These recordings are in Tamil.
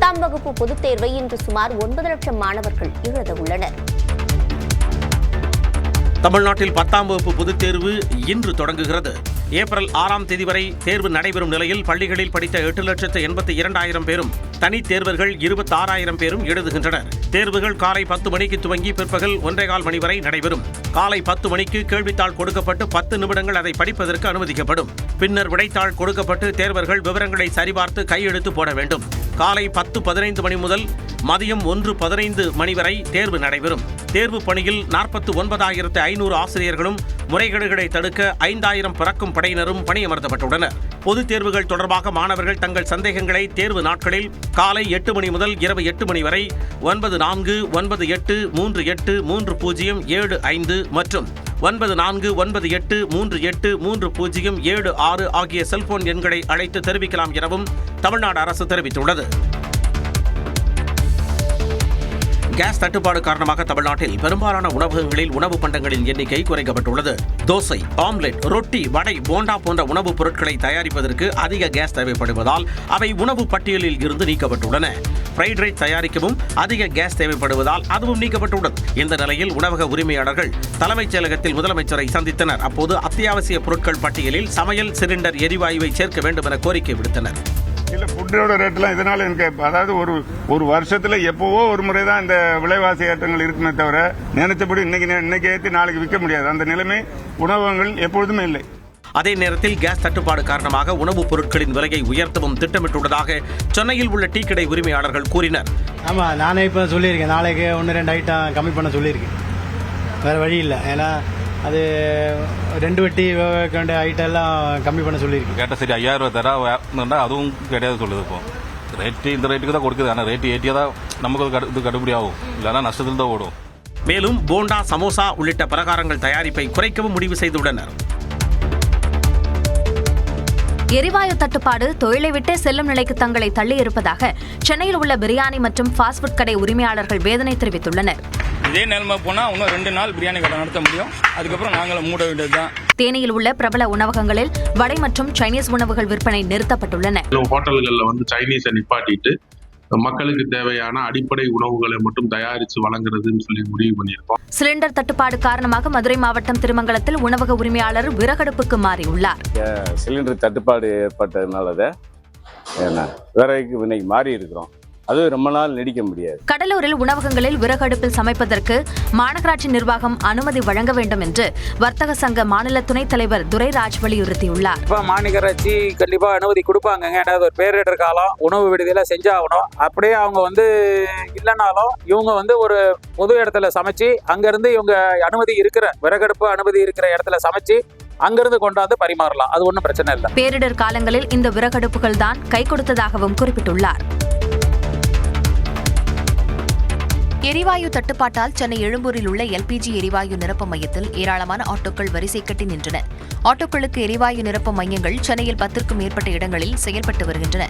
10ஆம் வகுப்பு பொதுத் தேர்வை இன்று சுமார் 9 லட்சம் மாணவர்கள் எழுத உள்ளனர். தமிழ்நாட்டில் 10ஆம் வகுப்பு பொதுத் தேர்வு இன்று தொடங்குகிறது. ஏப்ரல் 6ஆம் தேதி வரை தேர்வு நடைபெறும் நிலையில் பள்ளிகளில் படித்த 8,82,000 பேரும் தனித் தேர்வர்கள் 26,000 பேரும் எழுதுகின்றனர். தேர்வுகள் காலை 10 மணிக்கு துவங்கி பிற்பகல் 1:15 மணி வரை நடைபெறும். காலை 10 மணிக்கு கேள்வித்தாள் கொடுக்கப்பட்டு 10 நிமிடங்கள் அதை படிப்பதற்கு அனுமதிக்கப்படும். பின்னர் விடைத்தாள் கொடுக்கப்பட்டு தேர்வர்கள் விவரங்களை சரிபார்த்து கையெழுத்து போட வேண்டும். காலை 10:15 மணி முதல் மதியம் 1:15 மணி வரை தேர்வு நடைபெறும். தேர்வு பணியில் 49,500 ஆசிரியர்களும் முறைகேடுகளை தடுக்க 5,000 பறக்கும் படையினரும் பணியமர்த்தப்பட்டுள்ளனர். பொதுத் தேர்வுகள் தொடர்பாக மாணவர்கள் தங்கள் சந்தேகங்களை தேர்வு நாட்களில் காலை 8 மணி முதல் இரவு 8 மணி வரை 9498383075 மற்றும் 9498383076 ஆகிய செல்போன் எண்களை அழைத்து தெரிவிக்கலாம் எனவும் தமிழ்நாடு அரசு தெரிவித்துள்ளது. கேஸ் தட்டுப்பாடு காரணமாக தமிழ்நாட்டில் பெரும்பாலான உணவகங்களில் உணவு பண்டங்களின் எண்ணிக்கை குறைக்கப்பட்டுள்ளது. தோசை, ஆம்லெட், ரொட்டி, வடை, போண்டா போன்ற உணவுப் பொருட்களை தயாரிப்பதற்கு அதிக கேஸ் தேவைப்படுவதால் அவை உணவு பட்டியலில் இருந்து நீக்கப்பட்டுள்ளன. ஃப்ரைட் ரைஸ் தயாரிக்கவும் அதிக கேஸ் தேவைப்படுவதால் அதுவும் நீக்கப்பட்டுள்ளது. இந்த நிலையில் உணவக உரிமையாளர்கள் தலைமைச் செயலகத்தில் முதலமைச்சரை சந்தித்தனர். அப்போது அத்தியாவசிய பொருட்கள் பட்டியலில் சமையல் சிலிண்டர் எரிவாயுவை சேர்க்க வேண்டும் என கோரிக்கை விடுத்தனர். இல்ல ஃபுட்டோட ரேட்லாம் இதனால எனக்கு அதாவது ஒரு வருஷத்துல எப்பவோ ஒரு முறை தான் இந்த விலைவாசி ஏற்றங்கள் இருக்குமே தவிர நினைச்சபடி இன்னைக்கு ஏற்றி நாளைக்கு விற்க முடியாது. அந்த நிலைமை உணவகங்கள் எப்பொழுதுமே இல்லை. அதே நேரத்தில் கேஸ் தட்டுப்பாடு காரணமாக உணவுப் பொருட்களின் விலையை உயர்த்தவும் திட்டமிட்டுள்ளதாக சென்னையில் உள்ள டீ கடை உரிமையாளர்கள் கூறினர். ஆமா, நானே இப்ப சொல்லியிருக்கேன், நாளைக்கு 1-2 ஐட்டம் கம்மி பண்ண சொல்லியிருக்கேன். வேற வழி இல்லை. ஏன்னா அது 2 வட்டி வேண்ட ஐட்டம் எல்லாம் கம்மி பண்ண சொல்லியிருக்கு. கேட்ட சரி 5,000 ரூபாய் தர அதுவும் கிடையாது சொல்லுது. இப்போ ரேட்டு இந்த ரேட்டுக்கு தான் கொடுக்குது. ஆனால் ரேட்டு ஏற்றியா தான் நமக்கு இது கட்டுப்படி ஆகும், இல்லைன்னா நஷ்டத்தில் தான் ஓடும். மேலும் போண்டா, சமோசா உள்ளிட்ட பலகாரங்கள் தயாரிப்பை குறைக்கவும் முடிவு செய்துள்ளனர். எரிவாயு தட்டுப்பாடு தொழிலை விட்டே செல்லும் நிலைக்கு தங்களை தள்ளியிருப்பதாக சென்னையில் உள்ள பிரியாணி மற்றும் ஃபாஸ்ட் ஃபுட் கடை உரிமையாளர்கள் வேதனை தெரிவித்துள்ளனர். இதே நிலைமை போனா இன்னும் 2 நாள் பிரியாணி கடை நடத்த முடியும். அதுக்கப்புறம் நாங்களும் மூட வேண்டியதுதான். தேனியில் உள்ள பிரபல உணவகங்களில் வடை மற்றும் சைனீஸ் உணவுகள் விற்பனை நிறுத்தப்பட்டுள்ளன. ஹோட்டல்கள்ல சைனீஸை நிப்பாட்டிட்டு மக்களுக்கு தேவையான அடிப்படை உணவுகளை மட்டும் தயாரித்து வழங்குறதுன்னு சொல்லி முடிவு பண்ணியிருக்கோம். சிலிண்டர் தட்டுப்பாடு காரணமாக மதுரை மாவட்டம் திருமங்கலத்தில் உணவக உரிமையாளர் விறகடுப்புக்கு மாறியுள்ளார். சிலிண்டர் தட்டுப்பாடு ஏற்பட்டதுனால விறகுக்கு இன்னைக்கு மாறி இருக்கிறோம். அது ரொம்ப நாள் நீடிக்க முடியாது. கடலூரில் உணவகங்களில் விறகடுப்பில் சமைப்பதற்கு மாநகராட்சி நிர்வாகம் அனுமதி வழங்க வேண்டும் என்று வர்த்தக சங்க மாநில துணைத் தலைவர் துரைராஜ் வலியுறுத்தியுள்ளார். மாநகராட்சி கண்டிப்பா அனுமதி கொடுப்பாங்க. ஏன்னா ஒரு பேரிடர் காலம், உணவு விடுதியில செஞ்சாகணும். அப்படியே அவங்க இல்லைனாலும் இவங்க ஒரு பொது இடத்துல சமைச்சு அங்கிருந்து இவங்க விறகடுப்பு அனுமதி இருக்கிற இடத்துல சமைச்சு அங்கிருந்து கொண்டாந்து பரிமாறலாம். அது ஒன்றும் பிரச்சனை இல்லை. பேரிடர் காலங்களில் இந்த விறகடுப்புகள் தான் கை கொடுத்ததாகவும் குறிப்பிட்டுள்ளார். எரிவாயு தட்டுப்பாட்டால் சென்னை எழும்பூரில் உள்ள எல்பிஜி எரிவாயு நிரப்பு மையத்தில் ஏராளமான ஆட்டோக்கள் வரிசை கட்டி நின்றன. ஆட்டோக்களுக்கு எரிவாயு நிரப்பு மையங்கள் சென்னையில் 10க்கும் மேற்பட்ட இடங்களில் செயல்பட்டு வருகின்றன.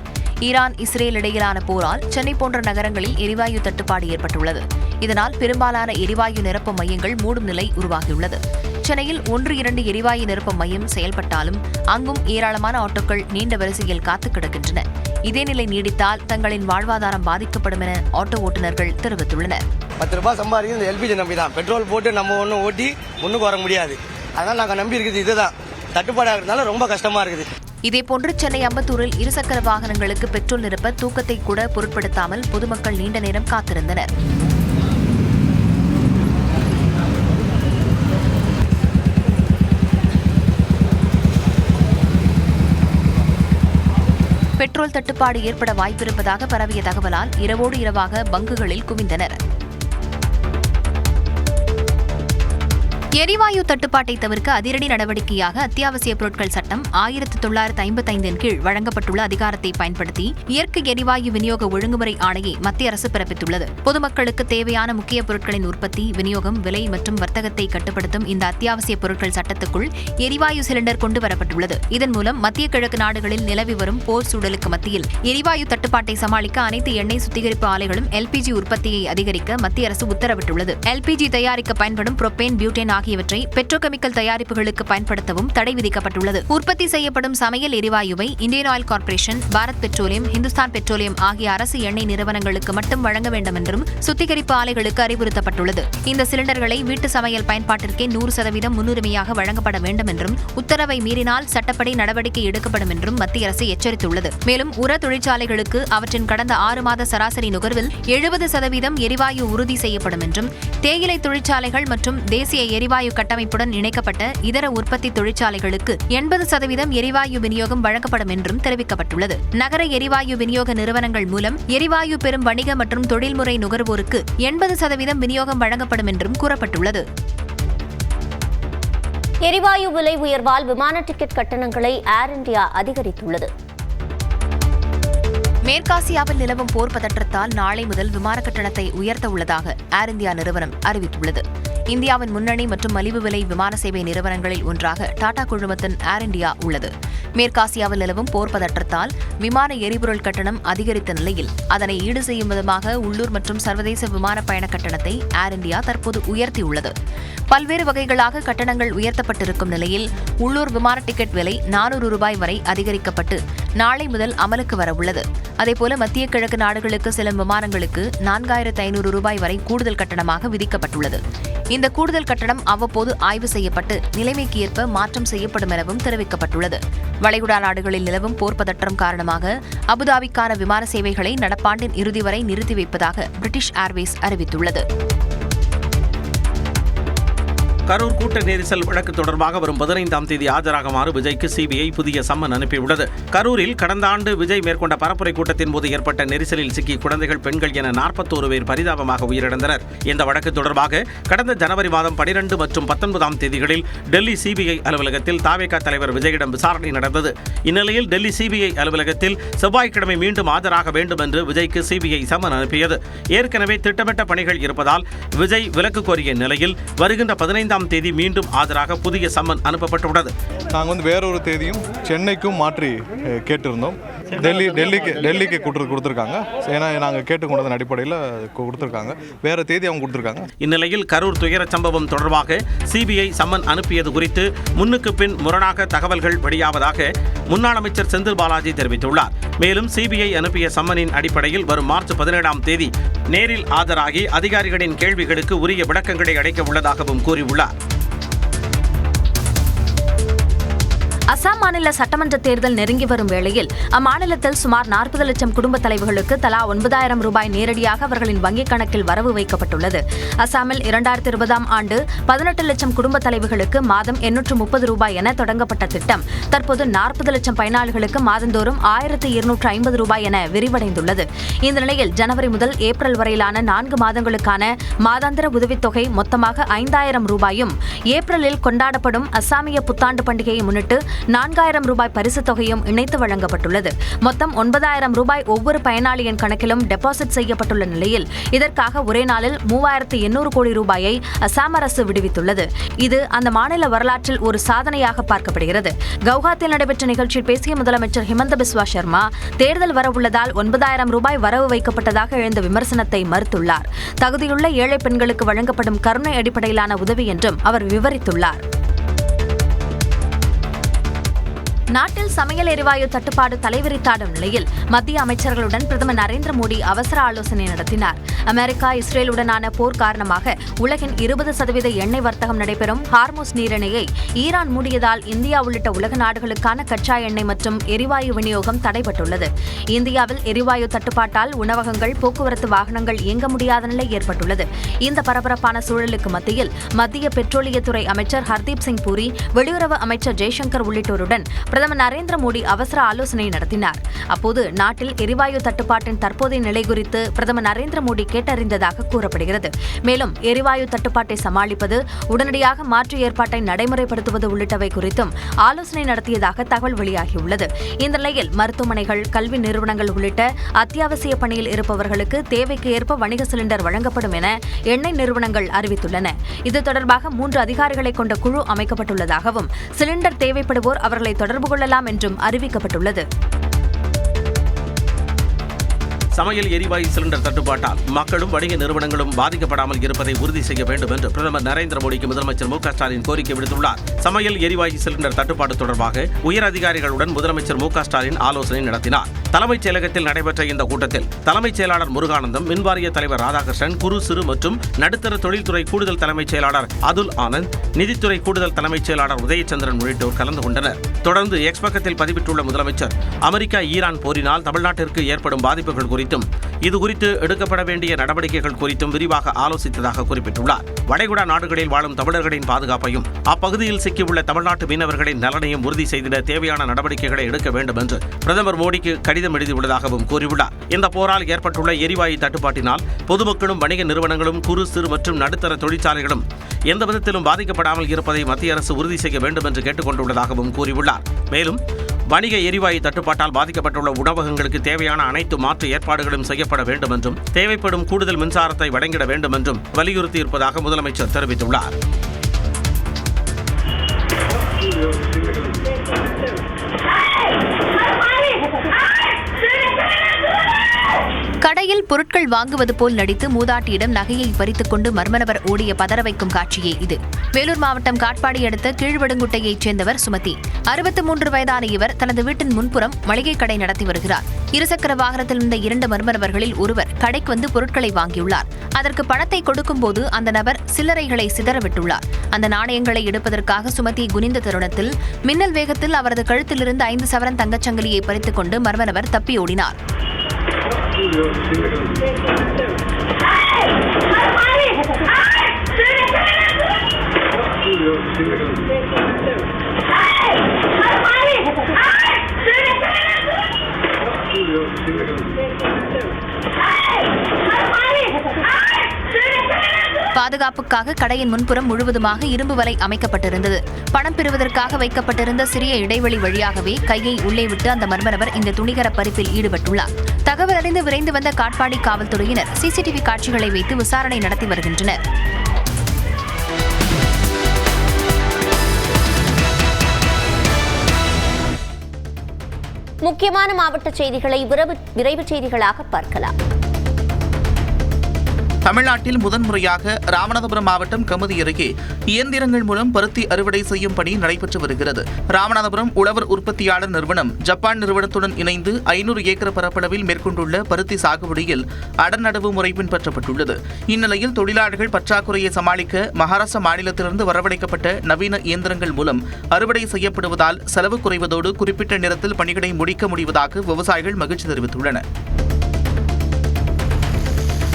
ஈரான், இஸ்ரேல் இடையிலான போரால் சென்னை போன்ற நகரங்களில் எரிவாயு தட்டுப்பாடு ஏற்பட்டுள்ளது. இதனால் பெரும்பாலான எரிவாயு நிரப்பு மையங்கள் மூடும் நிலை உருவாகியுள்ளது. சென்னையில் 1-2 எரிவாயு நிரப்பு மையம் செயல்பட்டாலும் அங்கும் ஏராளமான ஆட்டோக்கள் நீண்ட வரிசையில் காத்து கிடக்கின்றன. இதே நிலை நீடித்தால் தங்களின் வாழ்வாதாரம் பாதிக்கப்படும் என ஆட்டோ ஓட்டுநர்கள் தெரிவித்துள்ளனர். 10 ரூபாய் சம்பாதிக்கிறது இந்த எல்பிஜி நம்பி தான். பெட்ரோல் போட்டு நம்ம ஒன்றும் ஓட்டி முன்னுக்கு வர முடியாது. அதனால நாங்கள் நம்பி இருக்குது இதுதான். தட்டுப்பாடு ஆகிறதுனால ரொம்ப கஷ்டமா இருக்குது. இதேபோன்று சென்னை அம்பத்தூரில் இருசக்கர வாகனங்களுக்கு பெட்ரோல் நிரப்ப தூக்கத்தை கூட பொருட்படுத்தாமல் பொதுமக்கள் நீண்ட நேரம் காத்திருந்தனர். பெட்ரோல் தட்டுப்பாடு ஏற்பட வாய்ப்பிருப்பதாக பரவிய தகவலால் இரவோடு இரவாக பங்குகளில் குவிந்தனர். எரிவாயு தட்டுப்பாட்டை தவிர்க்க அதிரடி நடவடிக்கையாக அத்தியாவசிய பொருட்கள் சட்டம் 1955 கீழ் வழங்கப்பட்டுள்ள அதிகாரத்தை பயன்படுத்தி இயற்கை எரிவாயு விநியோக ஒழுங்குமுறை ஆணையை மத்திய அரசு பிறப்பித்துள்ளது. பொதுமக்களுக்கு தேவையான முக்கிய பொருட்களின் உற்பத்தி, விநியோகம், விலை மற்றும் வர்த்தகத்தை கட்டுப்படுத்தும் இந்த அத்தியாவசிய பொருட்கள் சட்டத்துக்குள் எரிவாயு சிலிண்டர் கொண்டுவரப்பட்டுள்ளது. இதன் மூலம் மத்திய கிழக்கு நாடுகளில் நிலவி வரும் போர் சூழலுக்கு மத்தியில் எரிவாயு தட்டுப்பாட்டை சமாளிக்க அனைத்து எண்ணெய் சுத்திகரிப்பு ஆலைகளும் எல்பிஜி உற்பத்தியை அதிகரிக்க மத்திய அரசு உத்தரவிட்டுள்ளது. எல்பிஜி தயாரிக்க பயன்படும் புரோபேன், பியூட்டேன் ஆகியவற்றை பெட்ரோகெமிக்கல் தயாரிப்புகளுக்கு பயன்படுத்தவும் தடை விதிக்கப்பட்டுள்ளது. உற்பத்தி செய்யப்படும் சமையல் எரிவாயுவை Indian oil corporation, Bharat petroleum, Hindustan petroleum ஆகிய அரசு எண்ணெய் நிறுவனங்களுக்கு மட்டும் வழங்க வேண்டும் என்றும் சுத்திகரிப்பு ஆலைகளுக்கு அறிவுறுத்தப்பட்டுள்ளது. இந்த சிலிண்டர்களை வீட்டு சமையல் பயன்பாட்டிற்கே 100% முன்னுரிமையாக வழங்கப்பட வேண்டும் என்றும், உத்தரவை மீறினால் சட்டப்படி நடவடிக்கை எடுக்கப்படும் என்றும் மத்திய அரசு எச்சரித்துள்ளது. மேலும் உர தொழிற்சாலைகளுக்கு அவற்றின் கடந்த 6 மாத சராசரி நுகர்வில் 70% எரிவாயு உறுதி செய்யப்படும் என்றும், தேயிலை தொழிற்சாலைகள் மற்றும் தேசிய எரிவாயு கட்டமைப்புடன் இணைக்கப்பட்ட இதர உற்பத்தி தொழிற்சாலைகளுக்கு 80% எரிவாயு விநியோகம் வழங்கப்படும் என்றும் தெரிவிக்கப்பட்டுள்ளது. நகர எரிவாயு விநியோக நிறுவனங்கள் மூலம் எரிவாயு பெறும் வணிக மற்றும் தொழில்முறை நுகர்வோருக்கு 80% விநியோகம் வழங்கப்படும் என்றும் கூறப்பட்டுள்ளது. எரிவாயு விலை உயர்வால் விமான டிக்கெட் கட்டணங்களை ஏர் இந்தியா அதிகரித்துள்ளது. மேற்காசியாவில் நிலவும் போர் பதற்றத்தால் நாளை முதல் விமான கட்டணத்தை உயர்த்த உள்ளதாக ஏர் இந்தியா நிறுவனம் அறிவித்துள்ளது. இந்தியாவின் முன்னணி மற்றும் மலிவு விலை விமான சேவை நிறுவனங்களில் ஒன்றாக டாடா குழுமத்தின் ஏர் இந்தியா உள்ளது. மேற்காசியாவில் நிலவும் போர் பதற்றத்தால் விமான எரிபொருள் கட்டணம் அதிகரித்த நிலையில் அதனை ஈடு செய்யும் விதமாக உள்ளூர் மற்றும் சர்வதேச விமான பயண கட்டணத்தை ஏர் இந்தியா தற்போது உயர்த்தியுள்ளது. பல்வேறு வகைகளாக கட்டணங்கள் உயர்த்தப்பட்டிருக்கும் நிலையில் உள்ளூர் விமான டிக்கெட் விலை $400 வரை அதிகரிக்கப்பட்டு நாளை முதல் அமலுக்கு வரவுள்ளது. அதேபோல மத்திய கிழக்கு நாடுகளுக்கு செல்லும் விமானங்களுக்கு $4,500 வரை கூடுதல் கட்டணமாக விதிக்கப்பட்டுள்ளது. இந்த கூடுதல் கட்டணம் அவ்வப்போது ஆய்வு செய்யப்பட்டு நிலைமைக்கு ஏற்ப மாற்றம் செய்யப்படும் எனவும் தெரிவிக்கப்பட்டுள்ளது. வளைகுடா நாடுகளில் நிலவும் போர் பதற்றம் காரணமாக அபுதாபிக்கான விமான சேவைகளை நடப்பாண்டின் இறுதி வரை நிறுத்தி வைப்பதாக பிரிட்டிஷ் ஏர்வேஸ் அறிவித்துள்ளது. கரூர் கூட்ட நெரிசல் வழக்கு தொடர்பாக வரும் 15ஆம் தேதி ஆஜராகுமாறு விஜய்க்கு சிபிஐ புதிய சம்மன் அனுப்பியுள்ளது. கரூரில் கடந்த ஆண்டு விஜய் மேற்கொண்ட பரப்புரை கூட்டத்தின் போது ஏற்பட்ட நெரிசலில் சிக்கி குழந்தைகள், பெண்கள் என 41 பேர் பரிதாபமாக உயிரிழந்தனர். இந்த வழக்கு தொடர்பாக கடந்த ஜனவரி மாதம் 12 மற்றும் 19ஆம் தேதிகளில் டெல்லி சிபிஐ அலுவலகத்தில் தாவேகா தலைவர் விஜயிடம் விசாரணை நடந்தது. இந்நிலையில் டெல்லி சிபிஐ அலுவலகத்தில் செவ்வாய்க்கிழமை மீண்டும் ஆஜராக வேண்டும் என்று விஜய்க்கு சிபிஐ சம்மன் அனுப்பியது. ஏற்கனவே திட்டமிட்ட பணிகள் இருப்பதால் விஜய் விலக்கு கோரிய நிலையில் வருகின்ற 15ஆம் தேதி மீண்டும் ஆஜராக புதிய சம்மன் அனுப்பப்பட்டுள்ளது. நாங்கள் வேறொரு தேதியும் சென்னைக்கும் மாற்றி கேட்டிருந்தோம். டெல்லிக்கு கொடுத்துருக்காங்க. ஏன்னா நாங்கள் கேட்டுக்கொண்டதன் அடிப்படையில் கொடுத்துருக்காங்க. வேற தேதி அவங்க கொடுத்துருக்காங்க. இந்நிலையில் கரூர் துயர சம்பவம் தொடர்பாக சிபிஐ சம்மன் அனுப்பியது குறித்து முன்னுக்கு பின் முரணாக தகவல்கள் வெளியாவதாக முன்னாள் அமைச்சர் செந்தில் பாலாஜி தெரிவித்துள்ளார். மேலும் சிபிஐ அனுப்பிய சம்மனின் அடிப்படையில் வரும் மார்ச் 17ஆம் தேதி நேரில் ஆஜராகி அதிகாரிகளின் கேள்விகளுக்கு உரிய விளக்கங்களை அளிக்க உள்ளதாகவும் கூறியுள்ளார். அசாம் மாநில சட்டமன்ற தேர்தல் நெருங்கி வரும் வேளையில் அம்மாநிலத்தில் சுமார் 40 லட்சம் குடும்ப தலைவர்களுக்கு தலா $9,000 நேரடியாக அவர்களின் வங்கிக் கணக்கில் வரவு வைக்கப்பட்டுள்ளது. அசாமில் 2020ஆம் ஆண்டு 18 லட்சம் குடும்ப தலைவர்களுக்கு மாதம் $830 என தொடங்கப்பட்ட திட்டம் தற்போது 40 லட்சம் பயனாளிகளுக்கு மாதந்தோறும் $1,250 என விரிவடைந்துள்ளது. இந்த நிலையில் ஜனவரி முதல் ஏப்ரல் வரையிலான 4 மாதங்களுக்கான மாதாந்திர உதவித்தொகை மொத்தமாக $5,000 ஏப்ரலில் கொண்டாடப்படும் அசாமிய புத்தாண்டு பண்டிகையை முன்னிட்டு $4,000 பரிசுத் தொகையும் இணைத்து வழங்கப்பட்டுள்ளது. மொத்தம் $9,000 ஒவ்வொரு பயனாளியின் கணக்கிலும் டெபாசிட் செய்யப்பட்டுள்ள நிலையில் இதற்காக ஒரே நாளில் $3,800 கோடி ரூபாயை அசாம் அரசு விடுவித்துள்ளது. இது அந்த மாநில வரலாற்றில் ஒரு சாதனையாக பார்க்கப்படுகிறது. கவுஹாத்தியில் நடைபெற்ற நிகழ்ச்சியில் பேசிய முதலமைச்சர் ஹிமந்த பிஸ்வா சர்மா தேர்தல் வரவுள்ளதால் $9,000 வரவு வைக்கப்பட்டதாக எழுந்த விமர்சனத்தை மறுத்துள்ளார். தகுதியுள்ள ஏழை பெண்களுக்கு வழங்கப்படும் கருணை அடிப்படையிலான உதவி என்றும் அவர் விவரித்துள்ளார். நாட்டில் சமையல் எரிவாயு தட்டுப்பாடு தலைவிரித்தாடும் நிலையில் மத்திய அமைச்சர்களுடன் பிரதமர் நரேந்திர மோடி அவசர ஆலோசனை நடத்தினார். அமெரிக்கா, இஸ்ரேலுடனான போர் காரணமாக உலகின் 20% எண்ணெய் வர்த்தகம் நடைபெறும் ஹார்மோஸ் நீரிணையை ஈரான் மூடியதால் இந்தியா உள்ளிட்ட உலக நாடுகளுக்கான கச்சா எண்ணெய் மற்றும் எரிவாயு விநியோகம் தடைபட்டுள்ளது. இந்தியாவில் எரிவாயு தட்டுப்பாட்டால் உணவகங்கள், போக்குவரத்து வாகனங்கள் இயங்க முடியாத நிலை ஏற்பட்டுள்ளது. இந்த பரபரப்பான சூழலுக்கு மத்தியில் மத்திய பெட்ரோலியத்துறை அமைச்சர் ஹர்தீப் சிங் பூரி, வெளியுறவு அமைச்சர் ஜெய்சங்கர் உள்ளிட்டோருடன் பிரதமர் நரேந்திர மோடி அவசர ஆலோசனை நடத்தினார். அப்போது நாட்டில் எரிவாயு தட்டுப்பாட்டின் தற்போதைய நிலை குறித்து பிரதமர் நரேந்திர மோடி கேட்டறிந்ததாக கூறப்படுகிறது. மேலும் எரிவாயு தட்டுப்பாட்டை சமாளிப்பது, உடனடியாக மாற்று ஏற்பாட்டை நடைமுறைப்படுத்துவது உள்ளிட்டவை குறித்தும் ஆலோசனை நடத்தியதாக தகவல் வெளியாகியுள்ளது. இந்த நிலையில் மருத்துவமனைகள், கல்வி நிறுவனங்கள் உள்ளிட்ட அத்தியாவசிய பணியில் இருப்பவர்களுக்கு தேவைக்கு ஏற்ப வணிக சிலிண்டர் வழங்கப்படும் என எண்ணெய் நிறுவனங்கள் அறிவித்துள்ளன. இது தொடர்பாக 3 அதிகாரிகளை கொண்ட குழு அமைக்கப்பட்டுள்ளதாகவும் சிலிண்டர் தேவைப்படுவோர் அவர்களை தொடர்பு கொள்ளலாம் என்றும் அறிவிக்கப்பட்டுள்ளது. சமையல் எரிவாயு சிலிண்டர் தட்டுப்பாட்டால் மக்களும் வணிக நிறுவனங்களும் பாதிக்கப்படாமல் இருப்பதை உறுதி செய்ய வேண்டும் என்று பிரதமர் நரேந்திர மோடிக்கு முதலமைச்சர் மு.க. ஸ்டாலின் கோரிக்கை விடுத்துள்ளார். சமையல் எரிவாயு சிலிண்டர் தட்டுப்பாடு தொடர்பாக உயர் அதிகாரிகளுடன் முதலமைச்சர் மு.க. ஸ்டாலின் ஆலோசனை நடத்தினார். தலைமைச் செயலகத்தில் நடைபெற்ற இந்த கூட்டத்தில் தலைமைச் செயலாளர் முருகானந்தம், மின்வாரிய தலைவர் ராதாகிருஷ்ணன், குறு சிறு மற்றும் நடுத்தர தொழில்துறை கூடுதல் தலைமைச் செயலாளர் அதுல் ஆனந்த், நிதித்துறை கூடுதல் தலைமைச் செயலாளர் உதயச்சந்திரன் உள்ளிட்டோர் கலந்து கொண்டனர். தொடர்ந்து எக்ஸ் பக்கத்தில் பதிவிட்டுள்ள முதலமைச்சர், அமெரிக்கா ஈரான் போரினால் தமிழ்நாட்டிற்கு ஏற்படும் பாதிப்புகள் குறித்தும் இதுகுறித்து எடுக்கப்பட வேண்டிய நடவடிக்கைகள் குறித்தும் விரிவாக ஆலோசித்ததாக குறிப்பிட்டுள்ளார். வளைகுடா நாடுகளில் வாழும் தமிழர்களின் பாதுகாப்பையும் அப்பகுதியில் சிக்கியுள்ள தமிழ்நாட்டு மீனவர்களின் நலனையும் உறுதி செய்திட தேவையான நடவடிக்கைகளை எடுக்க வேண்டும் என்று பிரதமர் மோடிக்கு கடிதம் எழுதியுள்ளதாகவும் கூறியுள்ளார். இந்த போரால் ஏற்பட்டுள்ள எரிவாயு தட்டுப்பாட்டினால் பொதுமக்களும் வணிக நிறுவனங்களும் குறு சிறு மற்றும் நடுத்தர தொழிற்சாலைகளும் எந்த விதத்திலும் பாதிக்கப்படாமல் இருப்பதை மத்திய அரசு உறுதி செய்ய வேண்டும் என்று கேட்டுக் கொண்டுள்ளதாகவும் கூறியுள்ளார். மேலும் வணிக எரிவாயு தட்டுப்பாட்டால் பாதிக்கப்பட்டுள்ள உணவகங்களுக்கு தேவையான அனைத்து மாற்று ஏற்பாடுகளும் செய்யப்பட வேண்டும் என்றும் தேவைப்படும் கூடுதல் மின்சாரத்தை வழங்கிட வேண்டும் என்றும் வலியுறுத்தியிருப்பதாக முதலமைச்சர் தெரிவித்துள்ளார். கடையில் பொருட்கள் வாங்குவது போல் நடித்து மூதாட்டியிடம் நகையை பறித்துக் கொண்டு மர்மநபர் ஓடிய பதற வைக்கும் காட்சியே இது. வேலூர் மாவட்டம் காட்பாடி அடுத்த கீழ்வடுங்குட்டையைச் சேர்ந்தவர் சுமதி. 63 வயதான இவர் தனது வீட்டின் முன்புறம் மளிகை கடை நடத்தி வருகிறார். இருசக்கர வாகனத்தில் இருந்த 2 மர்மநபர்களில் ஒருவர் கடைக்கு வந்து பொருட்களை வாங்கியுள்ளார். அதற்கு பணத்தை கொடுக்கும்போது அந்த நபர் சில்லறைகளை சிதறவிட்டுள்ளார். அந்த நாணயங்களை எடுப்பதற்காக சுமதி குனிந்த தருணத்தில் மின்னல் வேகத்தில் அவரது கழுத்திலிருந்து 5 சவரன் தங்கச்சங்கிலியை பறித்துக் கொண்டு மர்மநபர் தப்பி ஓடினார். பாதுகாப்புக்காக கடையின் முன்புறம் முழுவதுமாக இரும்பு வலை அமைக்கப்பட்டிருந்தது. பணம் பெறுவதற்காக வைக்கப்பட்டிருந்த சிறிய இடைவெளி வழியாகவே கையை உள்ளே விட்டு அந்த மர்மநபர் இந்த துணிகர பறிப்பில் ஈடுபட்டுள்ளார். தகவல் அறிந்து விரைந்து வந்த காட்பாடி காவல்துறையினர் சிசிடிவி காட்சிகளை வைத்து விசாரணை நடத்தி வருகின்றனர். முக்கியமான மாவட்ட செய்திகளை விரைவு செய்திகளாக பார்க்கலாம். தமிழ்நாட்டில் முதன்முறையாக ராமநாதபுரம் மாவட்டம் கமுதி அருகே இயந்திரங்கள் மூலம் பருத்தி அறுவடை செய்யும் பணி நடைபெற்று வருகிறது. ராமநாதபுரம் உழவர் உற்பத்தியாளர் நிறுவனம் ஜப்பான் நிறுவனத்துடன் இணைந்து 500 ஏக்கர் பரப்பளவில் மேற்கொண்டுள்ள பருத்தி சாகுபடியில் அடர்நடவு முறை பின்பற்றப்பட்டுள்ளது. இந்நிலையில் தொழிலாளர்கள் பற்றாக்குறையை சமாளிக்க மகாராஷ்டிரா மாநிலத்திலிருந்து வரவழைக்கப்பட்ட நவீன இயந்திரங்கள் மூலம் அறுவடை செய்யப்படுவதால் செலவு குறைவதோடு குறிப்பிட்ட நேரத்தில் பணிகளை முடிக்க முடிவதாக விவசாயிகள் மகிழ்ச்சி தெரிவித்துள்ளனர்.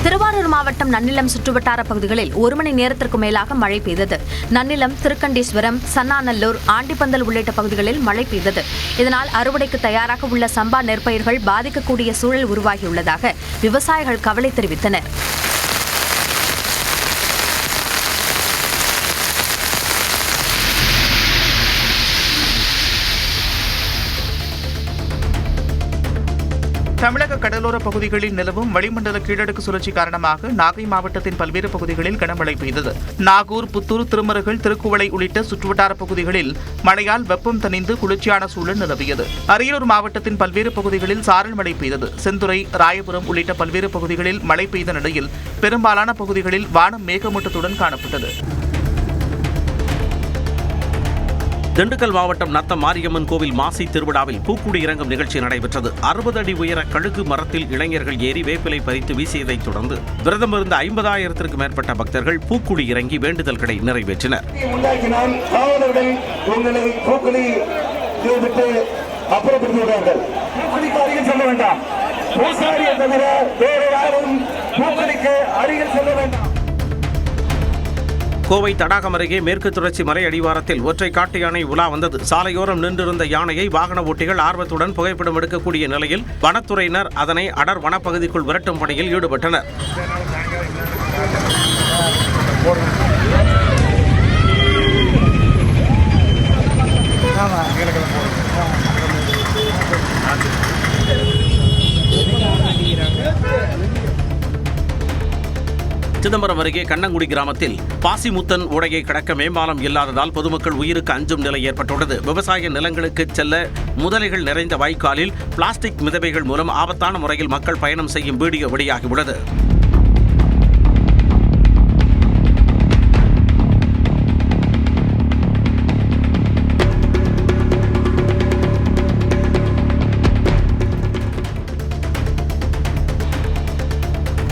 திருவாரூர் மாவட்டம் நன்னிலம் சுற்றுவட்டார பகுதிகளில் 1 மணி நேரத்திற்கு மேலாக மழை பெய்தது. நன்னிலம், திருக்கண்டீஸ்வரம், சன்னாநல்லூர், ஆண்டிப்பந்தல் உள்ளிட்ட பகுதிகளில் மழை பெய்தது. இதனால் அறுவடைக்கு தயாராக உள்ள சம்பா நெற்பயிர்கள் பாதிக்கக்கூடிய சூழல் உருவாகியுள்ளதாக விவசாயிகள் கவலை தெரிவித்தனர். தமிழக கடலோர பகுதிகளில் நிலவும் வளிமண்டல கீழடுக்கு சுழற்சி காரணமாக நாகை மாவட்டத்தின் பல்வேறு பகுதிகளில் கனமழை பெய்தது. நாகூர், புத்தூர், திருமருகல், திருக்குவளை உள்ளிட்ட சுற்றுவட்டார பகுதிகளில் மழையால் வெப்பம் தணிந்து குளிர்ச்சியான சூழல் நிலவியது. அரியலூர் மாவட்டத்தின் பல்வேறு பகுதிகளில் சாரல் மழை பெய்தது. செந்துறை, ராயபுரம் உள்ளிட்ட பல்வேறு பகுதிகளில் மழை பெய்த நிலையில் பெரும்பாலான பகுதிகளில் வானம் மேகமூட்டத்துடன் காணப்பட்டது. திண்டுக்கல் மாவட்டம் நத்தம் மாரியம்மன் கோவில் மாசி திருவிழாவில் பூக்குடி இறங்கும் நிகழ்ச்சி நடைபெற்றது. 60 அடி உயர கழுகு மரத்தில் இளைஞர்கள் ஏறி வேப்பிலை பறித்து வீசியதைத் தொடர்ந்து விரதமிருந்த 50,000த்திற்கும் மேற்பட்ட பக்தர்கள் பூக்குடி இறங்கி வேண்டுதல்களை நிறைவேற்றினர். கோவை தடாகம் அருகே மேற்கு தொடர்ச்சி மலை அடிவாரத்தில் ஒற்றை காட்டு யானை உலா வந்தது. சாலையோரம் நின்றிருந்த யானையை வாகன ஓட்டிகள் ஆர்வத்துடன் புகைப்படம் எடுக்கக்கூடிய நிலையில் வனத்துறையினர் அதனை அடர் வனப்பகுதிக்குள் விரட்டும் பணியில் ஈடுபட்டனர். சிதம்பரம் அருகே கண்ணங்குடி கிராமத்தில் பாசிமுத்தன் ஓடையை கடக்க மேம்பாலம் இல்லாததால் பொதுமக்கள் உயிருக்கு அஞ்சும் நிலை ஏற்பட்டுள்ளது. விவசாய நிலங்களுக்கு செல்ல முதலைகள் நிறைந்த வாய்க்காலில் பிளாஸ்டிக் மிதவைகள் மூலம் ஆபத்தான முறையில் மக்கள் பயணம் செய்யும் வீடியோ வெளியாகியுள்ளது.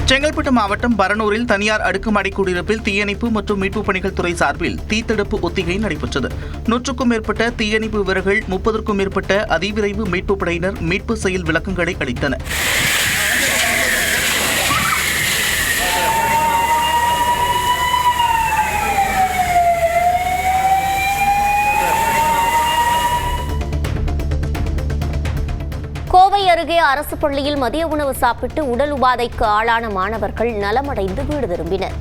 செங்கல்பட்டு மாவட்டம் பரனூரில் தனியார் அடுக்குமாடி குடியிருப்பில் தீயணைப்பு மற்றும் மீட்புப் பணிகள் துறை சார்பில் தீத்தடுப்பு ஒத்திகை நடைபெற்றது. 100க்கும் மேற்பட்ட தீயணைப்பு வீரர்கள், 30க்கும் மேற்பட்ட அதிவிரைவு மீட்புப் படையினர் மீட்பு செயல் விளக்கங்களை அளித்தனர். கோவை அருகே அரசு பள்ளியில் மதிய உணவு சாப்பிட்டு உடல் உபாதைக்கு ஆளான மாணவர்கள் நலமடைந்து வீடு திரும்பினர்.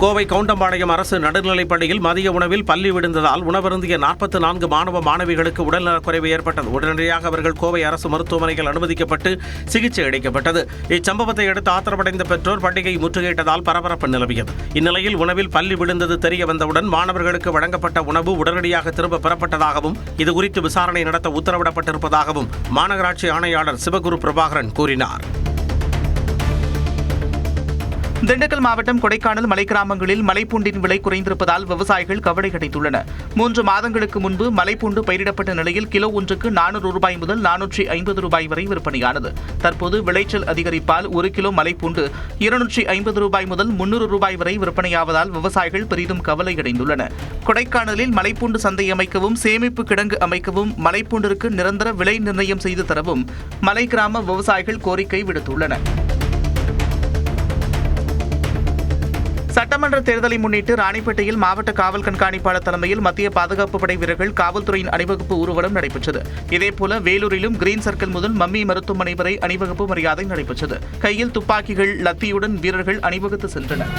கோவை கவுண்டம்பாளையம் அரசு நடுநிலைப் பள்ளியில் மதிய உணவில் பள்ளி விழுந்ததால் உணவருந்திய 44 மாணவ மாணவிகளுக்கு உடல்நலக்குறைவு ஏற்பட்டது. உடனடியாக அவர்கள் கோவை அரசு மருத்துவமனையில் அனுமதிக்கப்பட்டு சிகிச்சை அளிக்கப்பட்டது. இச்சம்பவத்தை அடுத்து ஆத்திரமடைந்த பெற்றோர் பள்ளியை முற்றுகையிட்டதால் பரபரப்பு நிலவியது. இந்நிலையில் உணவில் பள்ளி விழுந்தது தெரிய வந்தவுடன் மாணவர்களுக்கு வழங்கப்பட்ட உணவு உடனடியாக திரும்ப பெறப்பட்டதாகவும் இதுகுறித்து விசாரணை நடத்த உத்தரவிடப்பட்டிருப்பதாகவும் மாநகராட்சி ஆணையாளர் சிவகுரு பிரபாகரன் கூறினார். திண்டுக்கல் மாவட்டம் கொடைக்கானல் மலை கிராமங்களில் மலைப்பூண்டின் விலை குறைந்திருப்பதால் விவசாயிகள் கவலை அடைந்துள்ளனர். 3 மாதங்களுக்கு முன்பு மலைப்பூண்டு பயிரிடப்பட்ட நிலையில் கிலோ ஒன்றுக்கு 400 ரூபாய் முதல் 450 ரூபாய் வரை விற்பனையானது. தற்போது விளைச்சல் அதிகரிப்பால் 1 கிலோ மலைப்பூண்டு 250 ரூபாய் முதல் 300 ரூபாய் வரை விற்பனையாவதால் விவசாயிகள் பெரிதும் கவலை அடைந்துள்ளனர். கொடைக்கானலில் மலைப்பூண்டு சந்தை அமைக்கவும், சேமிப்பு கிடங்கு அமைக்கவும், மலைப்பூண்டிற்கு நிரந்தர விலை நிர்ணயம் செய்து தரவும் மலை கிராம விவசாயிகள் கோரிக்கை விடுத்துள்ளனர். சட்டமன்ற தேர்தலை முன்னிட்டு ராணிப்பேட்டையில் மாவட்ட காவல் கண்காணிப்பாளர் தலைமையில் மத்திய பாதுகாப்பு படை வீரர்கள் காவல்துறையின் அணிவகுப்பு ஊர்வலம் நடைபெற்றது. இதேபோல வேலூரிலும் கிரீன் சர்க்கிள் முதல் மம்மி மருத்துவமனை வரை அணிவகுப்பு மரியாதை நடைபெற்றது. கையில் துப்பாக்கிகள், லத்தியுடன் வீரர்கள் அணிவகுத்து சென்றனர்.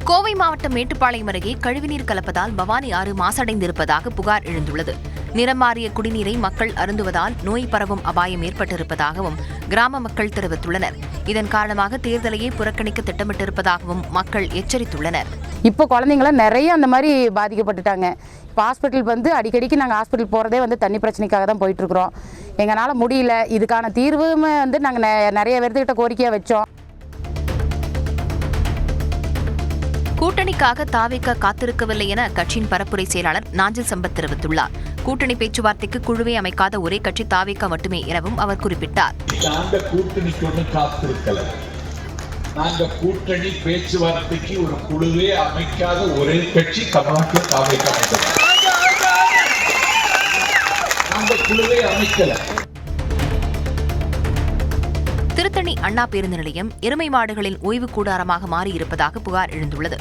கோவை மாவட்டம் மேட்டுப்பாளையம் அருகே கழிவுநீர் கலப்பதால் பவானி ஆறு மாசடைந்திருப்பதாக புகார் எழுந்துள்ளது. நிறம் மாறிய குடிநீரை மக்கள் அருந்துவதால் நோய் பரவும் அபாயம் ஏற்பட்டிருப்பதாகவும் கிராம மக்கள் தெரிவித்துள்ளனர். இதன் காரணமாக தேர்தலையே புறக்கணிக்க திட்டமிட்டிருப்பதாகவும் மக்கள் எச்சரித்துள்ளனர். இப்போ குழந்தைங்களாம் நிறைய அந்த மாதிரி பாதிக்கப்பட்டுட்டாங்க. இப்போ ஹாஸ்பிட்டல் வந்து அடிக்கடிக்கு நாங்கள் ஹாஸ்பிட்டல் போகிறதே வந்து தண்ணி பிரச்சனைக்காக தான் போயிட்டுருக்குறோம். எங்களால் முடியல. இதுக்கான தீர்வுமே வந்து நாங்கள் நிறைய பேர்த்துக்கிட்ட கோரிக்கையாக வச்சோம். கூட்டணிக்காக தாவேக காத்திருக்கவில்லை என கட்சியின் பரப்புரை செயலாளர் நாஞ்சில் சம்பத் தெரிவித்துள்ளார். கூட்டணி பேச்சுவார்த்தைக்கு குழுவை அமைக்காத ஒரே கட்சி தாவேக மட்டுமே எனவும் அவர் குறிப்பிட்டார். கூட்டணிக்கு காத்திருக்கல. நாங்க கூட்டணி பேச்சுவார்த்தைக்கு ஒரு குழுவே அமைக்காத ஒரே கட்சி தமிழ்நாட்டில் தாவேக. நாங்க குழுவே அமைக்கல. திருத்தணி அண்ணா பேருந்து நிலையம் எருமை மாடுகளின் ஓய்வு கூடாரமாக மாறியிருப்பதாக புகார் எழுந்துள்ளது.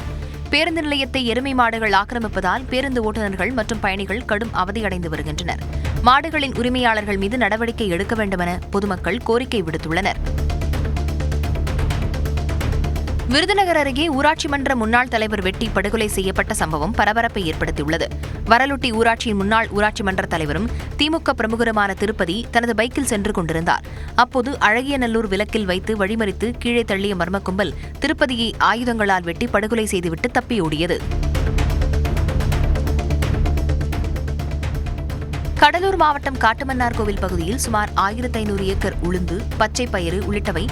பேருந்து நிலையத்தை எருமை மாடுகள் ஆக்கிரமிப்பதால் பேருந்து ஓட்டுநர்கள் மற்றும் பயணிகள் கடும் அவதியடைந்து வருகின்றனர். மாடுகளின் உரிமையாளர்கள் மீது நடவடிக்கை எடுக்க வேண்டுமென பொதுமக்கள் கோரிக்கை விடுத்துள்ளனர். விருதுநகர் அருகே ஊராட்சி மன்ற முன்னாள் தலைவர் வெட்டி படுகொலை செய்யப்பட்ட சம்பவம் பரபரப்பை ஏற்படுத்தியுள்ளது. வரலுட்டி ஊராட்சியின் முன்னாள் ஊராட்சி மன்ற தலைவரும் திமுக பிரமுகருமான திருப்பதி தனது பைக்கில் சென்று கொண்டிருந்தார். அப்போது அழகியநல்லூர் விலக்கில் வைத்து வழிமறித்து கீழே தள்ளிய மர்ம கும்பல் திருப்பதியை ஆயுதங்களால் வெட்டி படுகொலை செய்துவிட்டு தப்பியோடியது. கடலூர் மாவட்டம் காட்டுமன்னார்கோவில் பகுதியில் சுமார் 1500 ஏக்கர் உளுந்து, பச்சை பயிறு உள்ளிட்டவை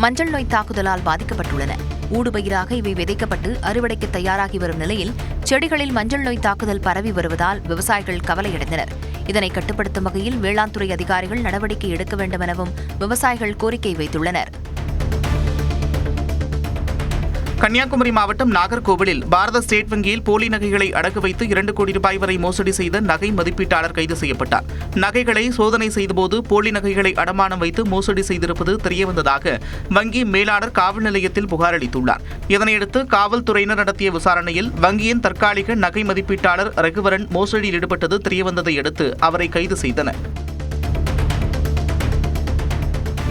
மஞ்சள் நோய் தாக்குதலால் பாதிக்கப்பட்டுள்ளன. ஊடுபயிராக இவை விதைக்கப்பட்டு அறுவடைக்கு தயாராகி வரும் நிலையில் செடிகளில் மஞ்சள் நோய் தாக்குதல் பரவி வருவதால் விவசாயிகள் கவலையடைந்தனர். இதனை கட்டுப்படுத்தும் வகையில் வேளாண் துறை அதிகாரிகள் நடவடிக்கை எடுக்க வேண்டும் எனவும் விவசாயிகள் கோரிக்கை வைத்துள்ளனர். கன்னியாகுமரி மாவட்டம் நாகர்கோவிலில் பாரத ஸ்டேட் வங்கியில் போலி நகைகளை அடகு வைத்து 2 கோடி ரூபாய் வரை மோசடி செய்த நகை மதிப்பீட்டாளர் கைது செய்யப்பட்டார். நகைகளை சோதனை செய்தபோது போலி நகைகளை அடமானம் வைத்து மோசடி செய்திருப்பது தெரியவந்ததாக வங்கி மேலாளர் காவல் நிலையத்தில் புகார் அளித்துள்ளார். இதனையடுத்து காவல்துறையினர் நடத்திய விசாரணையில் வங்கியின் தற்காலிக நகை மதிப்பீட்டாளர் ரகுவரன் மோசடியில் ஈடுபட்டது தெரியவந்ததை அடுத்து அவரை கைது செய்தனர்.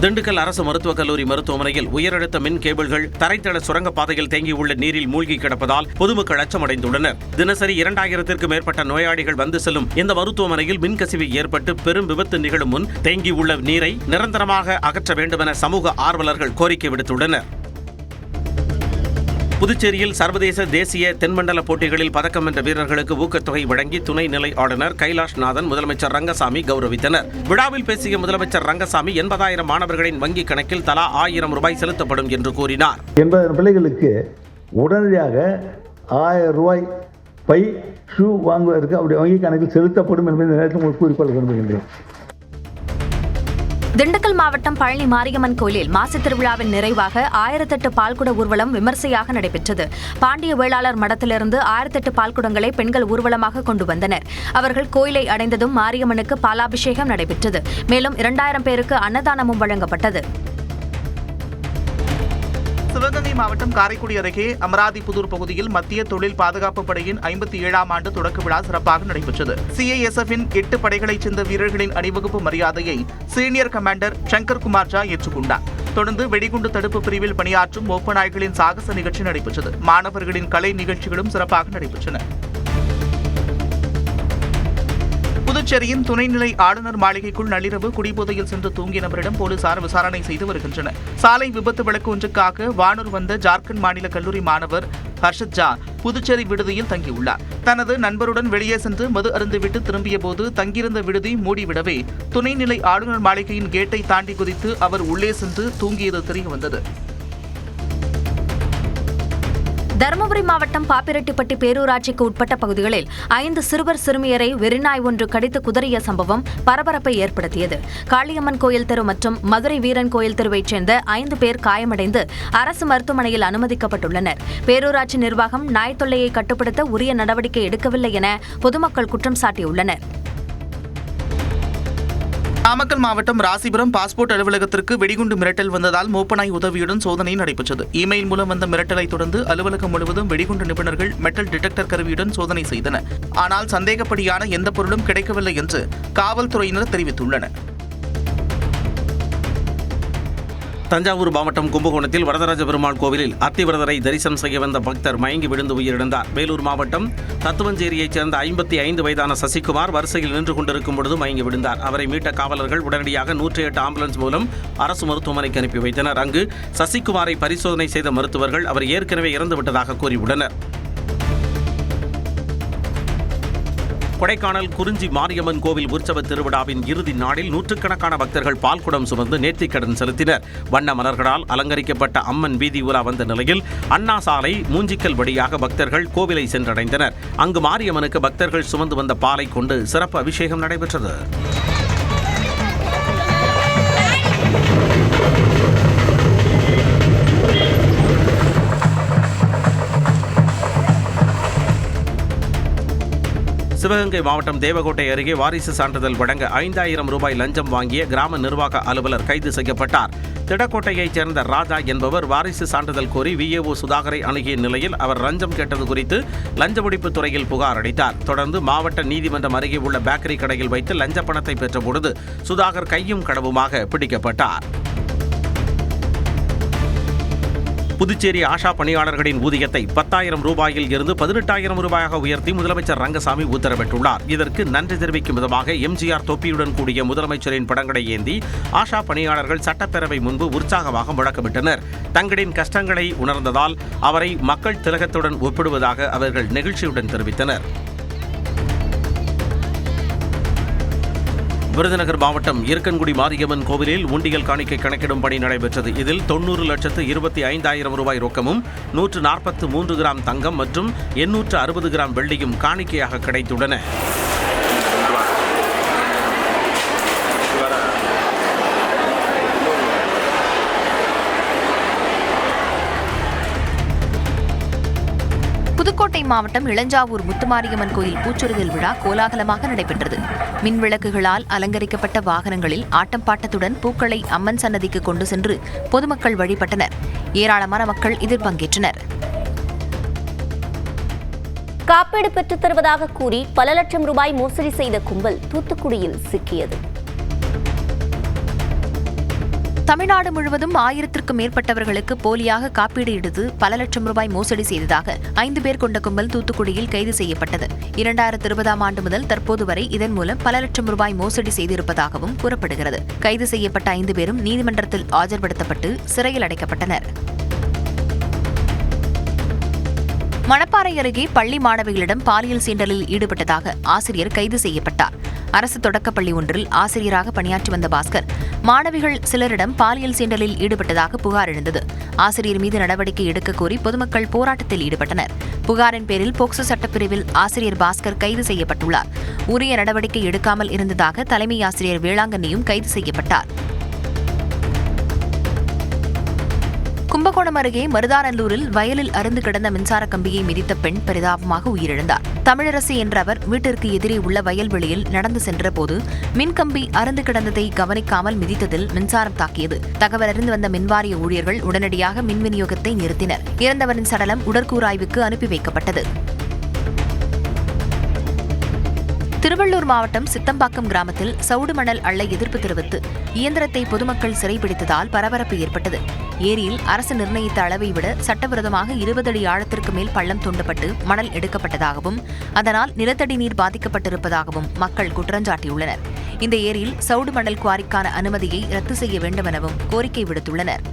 திண்டுக்கல் அரசு மருத்துவக் கல்லூரி மருத்துவமனையில் உயரழுத்த மின் கேபிள்கள் தரைத்தள சுரங்கப்பாதையில் தேங்கியுள்ள நீரில் மூழ்கி கிடப்பதால் பொதுமக்கள் அச்சமடைந்துள்ளனர். தினசரி 2000த்திற்கும் மேற்பட்ட நோயாளிகள் வந்து செல்லும் இந்த மருத்துவமனையில் மின்கசிவு ஏற்பட்டு பெரும் விபத்து நிகழும் முன் தேங்கியுள்ள நீரை நிரந்தரமாக அகற்ற வேண்டுமென சமூக ஆர்வலர்கள் கோரிக்கை விடுத்துள்ளனர். புதுச்சேரியில் சர்வதேச தேசிய தென்மண்டல போட்டிகளில் பதக்கம் வென்ற வீரர்களுக்கு ஊக்கத்தொகை வழங்கி துணை நிலை ஆளுநர் கைலாஷ்நாதன் முதலமைச்சர் ரங்கசாமி கௌரவித்தனர். விழாவில் பேசிய முதலமைச்சர் ரங்கசாமி 80,000 மாணவர்களின் வங்கிக் கணக்கில் தலா 1000 ரூபாய் செலுத்தப்படும் என்று கூறினார். 80 பிள்ளைகளுக்கு உடனடியாக 1000 ரூபாய் பை ஷூ வாங்குவதற்கு அவருடைய வங்கிக் கணக்கில் செலுத்தப்படும் என்பதை நேரத்தில் உங்களுக்கு குறிப்பிட விரும்புகின்றேன். திண்டுக்கல் மாவட்டம் பழனி மாரியம்மன் கோயிலில் மாசி திருவிழாவின் நிறைவாக 1008 பால்குட ஊர்வலம் விமர்சையாக நடைபெற்றது. பாண்டிய வேளாளர் மடத்திலிருந்து 1008 பால்குடங்களை பெண்கள் ஊர்வலமாக கொண்டு வந்தனர். அவர்கள் கோயிலை அடைந்ததும் மாரியம்மனுக்கு பாலாபிஷேகம் நடைபெற்றது. மேலும் 2000 பேருக்கு அன்னதானமும் வழங்கப்பட்டது. சிவகங்கை மாவட்டம் காரைக்குடி அருகே அமராதிபுதூர் பகுதியில் மத்திய தொழில் பாதுகாப்பு படையின் 57ஆம் ஆண்டு தொடக்க விழா சிறப்பாக நடைபெற்றது. CISF-இன் 8 படைகளைச் சேர்ந்த வீரர்களின் அணிவகுப்பு மரியாதையை சீனியர் கமாண்டர் சங்கர் குமார் ஜா ஏற்றுக்கொண்டார். தொடர்ந்து வெடிகுண்டு தடுப்பு பிரிவில் பணியாற்றும் மோப்பநாய்களின் சாகச நிகழ்ச்சி நடைபெற்றது. மாணவர்களின் கலை நிகழ்ச்சிகளும் சிறப்பாக நடைபெற்றன. புதுச்சேரியின் துணைநிலை ஆளுநர் மாளிகைக்குள் நள்ளிரவு குடிபோதையில் சென்று தூங்கிய நபரிடம் போலீசார் விசாரணை செய்து வருகின்றனர். சாலை விபத்து வழக்கு ஒன்றுக்காக வானூர் வந்த ஜார்க்கண்ட் மாநில கல்லூரி மாணவர் ஹர்ஷத் ஜா புதுச்சேரி விடுதியில் தங்கியுள்ளார். தனது நண்பருடன் வெளியே சென்று மது அருந்துவிட்டு திரும்பிய போது தங்கியிருந்த விடுதி மூடிவிடவே துணைநிலை ஆளுநர் மாளிகையின் கேட்டை தாண்டி குதித்து அவர் உள்ளே சென்று தூங்கியது தெரியவந்தது. தருமபுரி மாவட்டம் பாப்பிரெட்டிப்பட்டி பேரூராட்சிக்கு உட்பட்ட பகுதிகளில் 5 சிறுவர் சிறுமியரை வெறிநாய் ஒன்று கடித்து குதறிய சம்பவம் பரபரப்பை ஏற்படுத்தியது. காளியம்மன் கோயில் தெரு மற்றும் மதுரை வீரன் கோயில் தெருவைச் சேர்ந்த 5 பேர் காயமடைந்து அரசு மருத்துவமனையில் அனுமதிக்கப்பட்டுள்ளனர். பேரூராட்சி நிர்வாகம் நாய் தொல்லையை கட்டுப்படுத்த உரிய நடவடிக்கை எடுக்கவில்லை என பொதுமக்கள் குற்றம் சாட்டியுள்ளனர். நாமக்கல் மாவட்டம் ராசிபுரம் பாஸ்போர்ட் அலுவலகத்திற்கு வெடிகுண்டு மிரட்டல் வந்ததால் மோப்பநாய் உதவியுடன் சோதனை நடைபெற்றது. இமெயில் மூலம் வந்த மிரட்டலை தொடர்ந்து அலுவலகம் முழுவதும் வெடிகுண்டு நிபுணர்கள் மெட்டல் டிடெக்டர் கருவியுடன் சோதனை செய்தனர். ஆனால் சந்தேகப்படியான எந்த பொருளும் கிடைக்கவில்லை என்று காவல்துறையினர் தெரிவித்துள்ளனர். தஞ்சாவூர் மாவட்டம் கும்பகோணத்தில் வரதராஜ பெருமாள் கோவிலில் அத்திவரதரை தரிசனம் செய்ய வந்த பக்தர் மயங்கி விழுந்து உயிரிழந்தார். வேலூர் மாவட்டம் தத்துவஞ்சேரியைச் சேர்ந்த 55 வயதான சசிகுமார் வரிசையில் நின்று கொண்டிருக்கும் பொழுது மயங்கி விழுந்தார். அவரை மீட்ட காவலர்கள் உடனடியாக 108 ஆம்புலன்ஸ் மூலம் அரசு மருத்துவமனைக்கு அனுப்பி வைத்தனர். அங்கு சசிகுமாரை பரிசோதனை செய்த மருத்துவர்கள் அவர் ஏற்கனவே இறந்துவிட்டதாக கூறியுள்ளனர். கொடைக்கானல் குறிஞ்சி மாரியம்மன் கோவில் உற்சவ திருவிழாவின் இறுதி நாளில் நூற்றுக்கணக்கான பக்தர்கள் பால்குடம் சுமந்து நேர்த்திக்கடன் செலுத்தினர். வண்ண மலர்களால் அலங்கரிக்கப்பட்ட அம்மன் வீதி உலா வந்த நிலையில் அண்ணா சாலை மூஞ்சிக்கல் வழியாக பக்தர்கள் கோவிலை சென்றடைந்தனர். அங்கு மாரியம்மனுக்கு பக்தர்கள் சுமந்து வந்த பாலை கொண்டு சிறப்பு அபிஷேகம் நடைபெற்றது. சிவகங்கை மாவட்டம் தேவகோட்டை அருகே வாரிசு சான்றிதழ் வழங்க 5000 ரூபாய் லஞ்சம் வாங்கிய கிராம நிர்வாக அலுவலர் கைது செய்யப்பட்டார். திடக்கோட்டையைச் சேர்ந்த ராஜா என்பவர் வாரிசு சான்றிதழ் கோரி VAO சுதாகரை அணுகிய நிலையில் அவர் லஞ்சம் கேட்டது குறித்து லஞ்ச ஒழிப்பு துறையில் புகார் அளித்தார். தொடர்ந்து மாவட்ட நீதிமன்றம் அருகே உள்ள பேக்கரி கடையில் வைத்து லஞ்ச பணத்தை பெற்றபொழுது சுதாகர் கையும் களவுமாக பிடிக்கப்பட்டார். புதுச்சேரி ஆஷா பணியாளர்களின் ஊதியத்தை 10,000 ரூபாயில் இருந்து 18,000 ரூபாயாக உயர்த்தி முதலமைச்சர் ரங்கசாமி உத்தரவிட்டுள்ளார். இதற்கு நன்றி தெரிவிக்கும் விதமாக எம்ஜிஆர் தொப்பியுடன் கூடிய முதலமைச்சரின் படங்களை ஏந்தி ஆஷா பணியாளர்கள் சட்டப்பேரவை முன்பு உற்சாகமாக முழக்கமிட்டனர். தங்களின் கஷ்டங்களை உணர்ந்ததால் அவரை மக்கள் திலகத்துடன் ஒப்பிடுவதாக அவர்கள் நெகிழ்ச்சியுடன் தெரிவித்தனர். விருதுநகர் மாவட்டம் இருக்கன்குடி மாரியம்மன் கோவிலில் உண்டியல் காணிக்கை கணக்கிடும் பணி நடைபெற்றது. இதில் 90,25,000 ரூபாய் ரொக்கமும் 143 கிராம் தங்கம் மற்றும் 860 கிராம் வெள்ளியும் காணிக்கையாக கிடைத்துள்ளன. புதுக்கோட்டை மாவட்டம் இளஞ்சாவூர் முத்துமாரியம்மன் கோயில் பூச்சொரிதல் விழா கோலாகலமாக நடைபெற்றது. மின் விளக்குகளால் அலங்கரிக்கப்பட்ட வாகனங்களில் ஆட்டம் பாட்டத்துடன் பூக்களை அம்மன் சன்னதிக்கு கொண்டு சென்று பொதுமக்கள் வழிபட்டனர். ஏராளமான மக்கள் இதில் பங்கேற்றனர். காப்பீடு பெற்றுத் தருவதாக கூறி பல லட்சம் ரூபாய் மோசடி செய்த கும்பல் தூத்துக்குடியில் சிக்கியது. தமிழ்நாடு முழுவதும் 1000க்கும் மேற்பட்டவர்களுக்கு போலியாக காப்பீடு எடுத்து பல லட்சம் ரூபாய் மோசடி செய்ததாக 5 பேர் கொண்ட கும்பல் தூத்துக்குடியில் கைது செய்யப்பட்டது. 2020ஆம் ஆண்டு முதல் தற்போது வரை இதன் மூலம் பல லட்சம் ரூபாய் மோசடி செய்திருப்பதாகவும் கூறப்படுகிறது. கைது செய்யப்பட்ட 5 பேரும் நீதிமன்றத்தில் ஆஜர்படுத்தப்பட்டு சிறையில் அடைக்கப்பட்டனர். மணப்பாறை அருகே பள்ளி மாணவிகளிடம் பாலியல் சீண்டலில் ஈடுபட்டதாக ஆசிரியர் கைது செய்யப்பட்டார். அரசு தொடக்கப்பள்ளி ஒன்றில் ஆசிரியராக பணியாற்றி வந்த பாஸ்கர் மாணவிகள் சிலரிடம் பாலியல் சீண்டலில் ஈடுபட்டதாக புகார் எழுந்தது. ஆசிரியர் மீது நடவடிக்கை எடுக்க கோரி பொதுமக்கள் போராட்டத்தில் ஈடுபட்டனர். புகாரின் பேரில் போக்சோ சட்டப்பிரிவில் ஆசிரியர் பாஸ்கர் கைது செய்யப்பட்டுள்ளார். உரிய நடவடிக்கை எடுக்காமல் இருந்ததாக தலைமை ஆசிரியர் வேளாங்கண்ணியும் கைது செய்யப்பட்டார். கும்பகோணம் அருகே மருதாநல்லூரில் வயலில் அறுந்து கிடந்த மின்சார கம்பியை மிதித்த பெண் பரிதாபமாக உயிரிழந்தார். தமிழரசி என்ற அவர் வீட்டிற்கு எதிரே உள்ள வயல்வெளியில் நடந்து சென்றபோது மின்கம்பி அறுந்து கிடந்ததை கவனிக்காமல் மிதித்ததில் மின்சாரம் தாக்கியது. தகவல் அறிந்து வந்த மின்வாரிய ஊழியர்கள் உடனடியாக மின் விநியோகத்தை நிறுத்தினர். இறந்தவரின் சடலம் உடற்கூராய்வுக்கு அனுப்பி வைக்கப்பட்டது. திருவள்ளூர் மாவட்டம் சித்தம்பாக்கம் கிராமத்தில் சவுடு மணல் அள்ள எதிர்ப்பு தெரிவித்து இயந்திரத்தை பொதுமக்கள் சிறைபிடித்ததால் பரபரப்பு ஏற்பட்டது. ஏரியில் அரசு நிர்ணயித்த அளவை விட சட்டவிரோதமாக 20 அடி ஆழத்திற்கு மேல் பள்ளம் தோண்டப்பட்டு மணல் எடுக்கப்பட்டதாகவும் அதனால் நிலத்தடி நீர் பாதிக்கப்பட்டிருப்பதாகவும் மக்கள் குற்றஞ்சாட்டியுள்ளனர். இந்த ஏரியில் சவுடு மணல் குவாரிக்கான அனுமதியை ரத்து செய்ய வேண்டும் எனவும் கோரிக்கை விடுத்துள்ளனர்.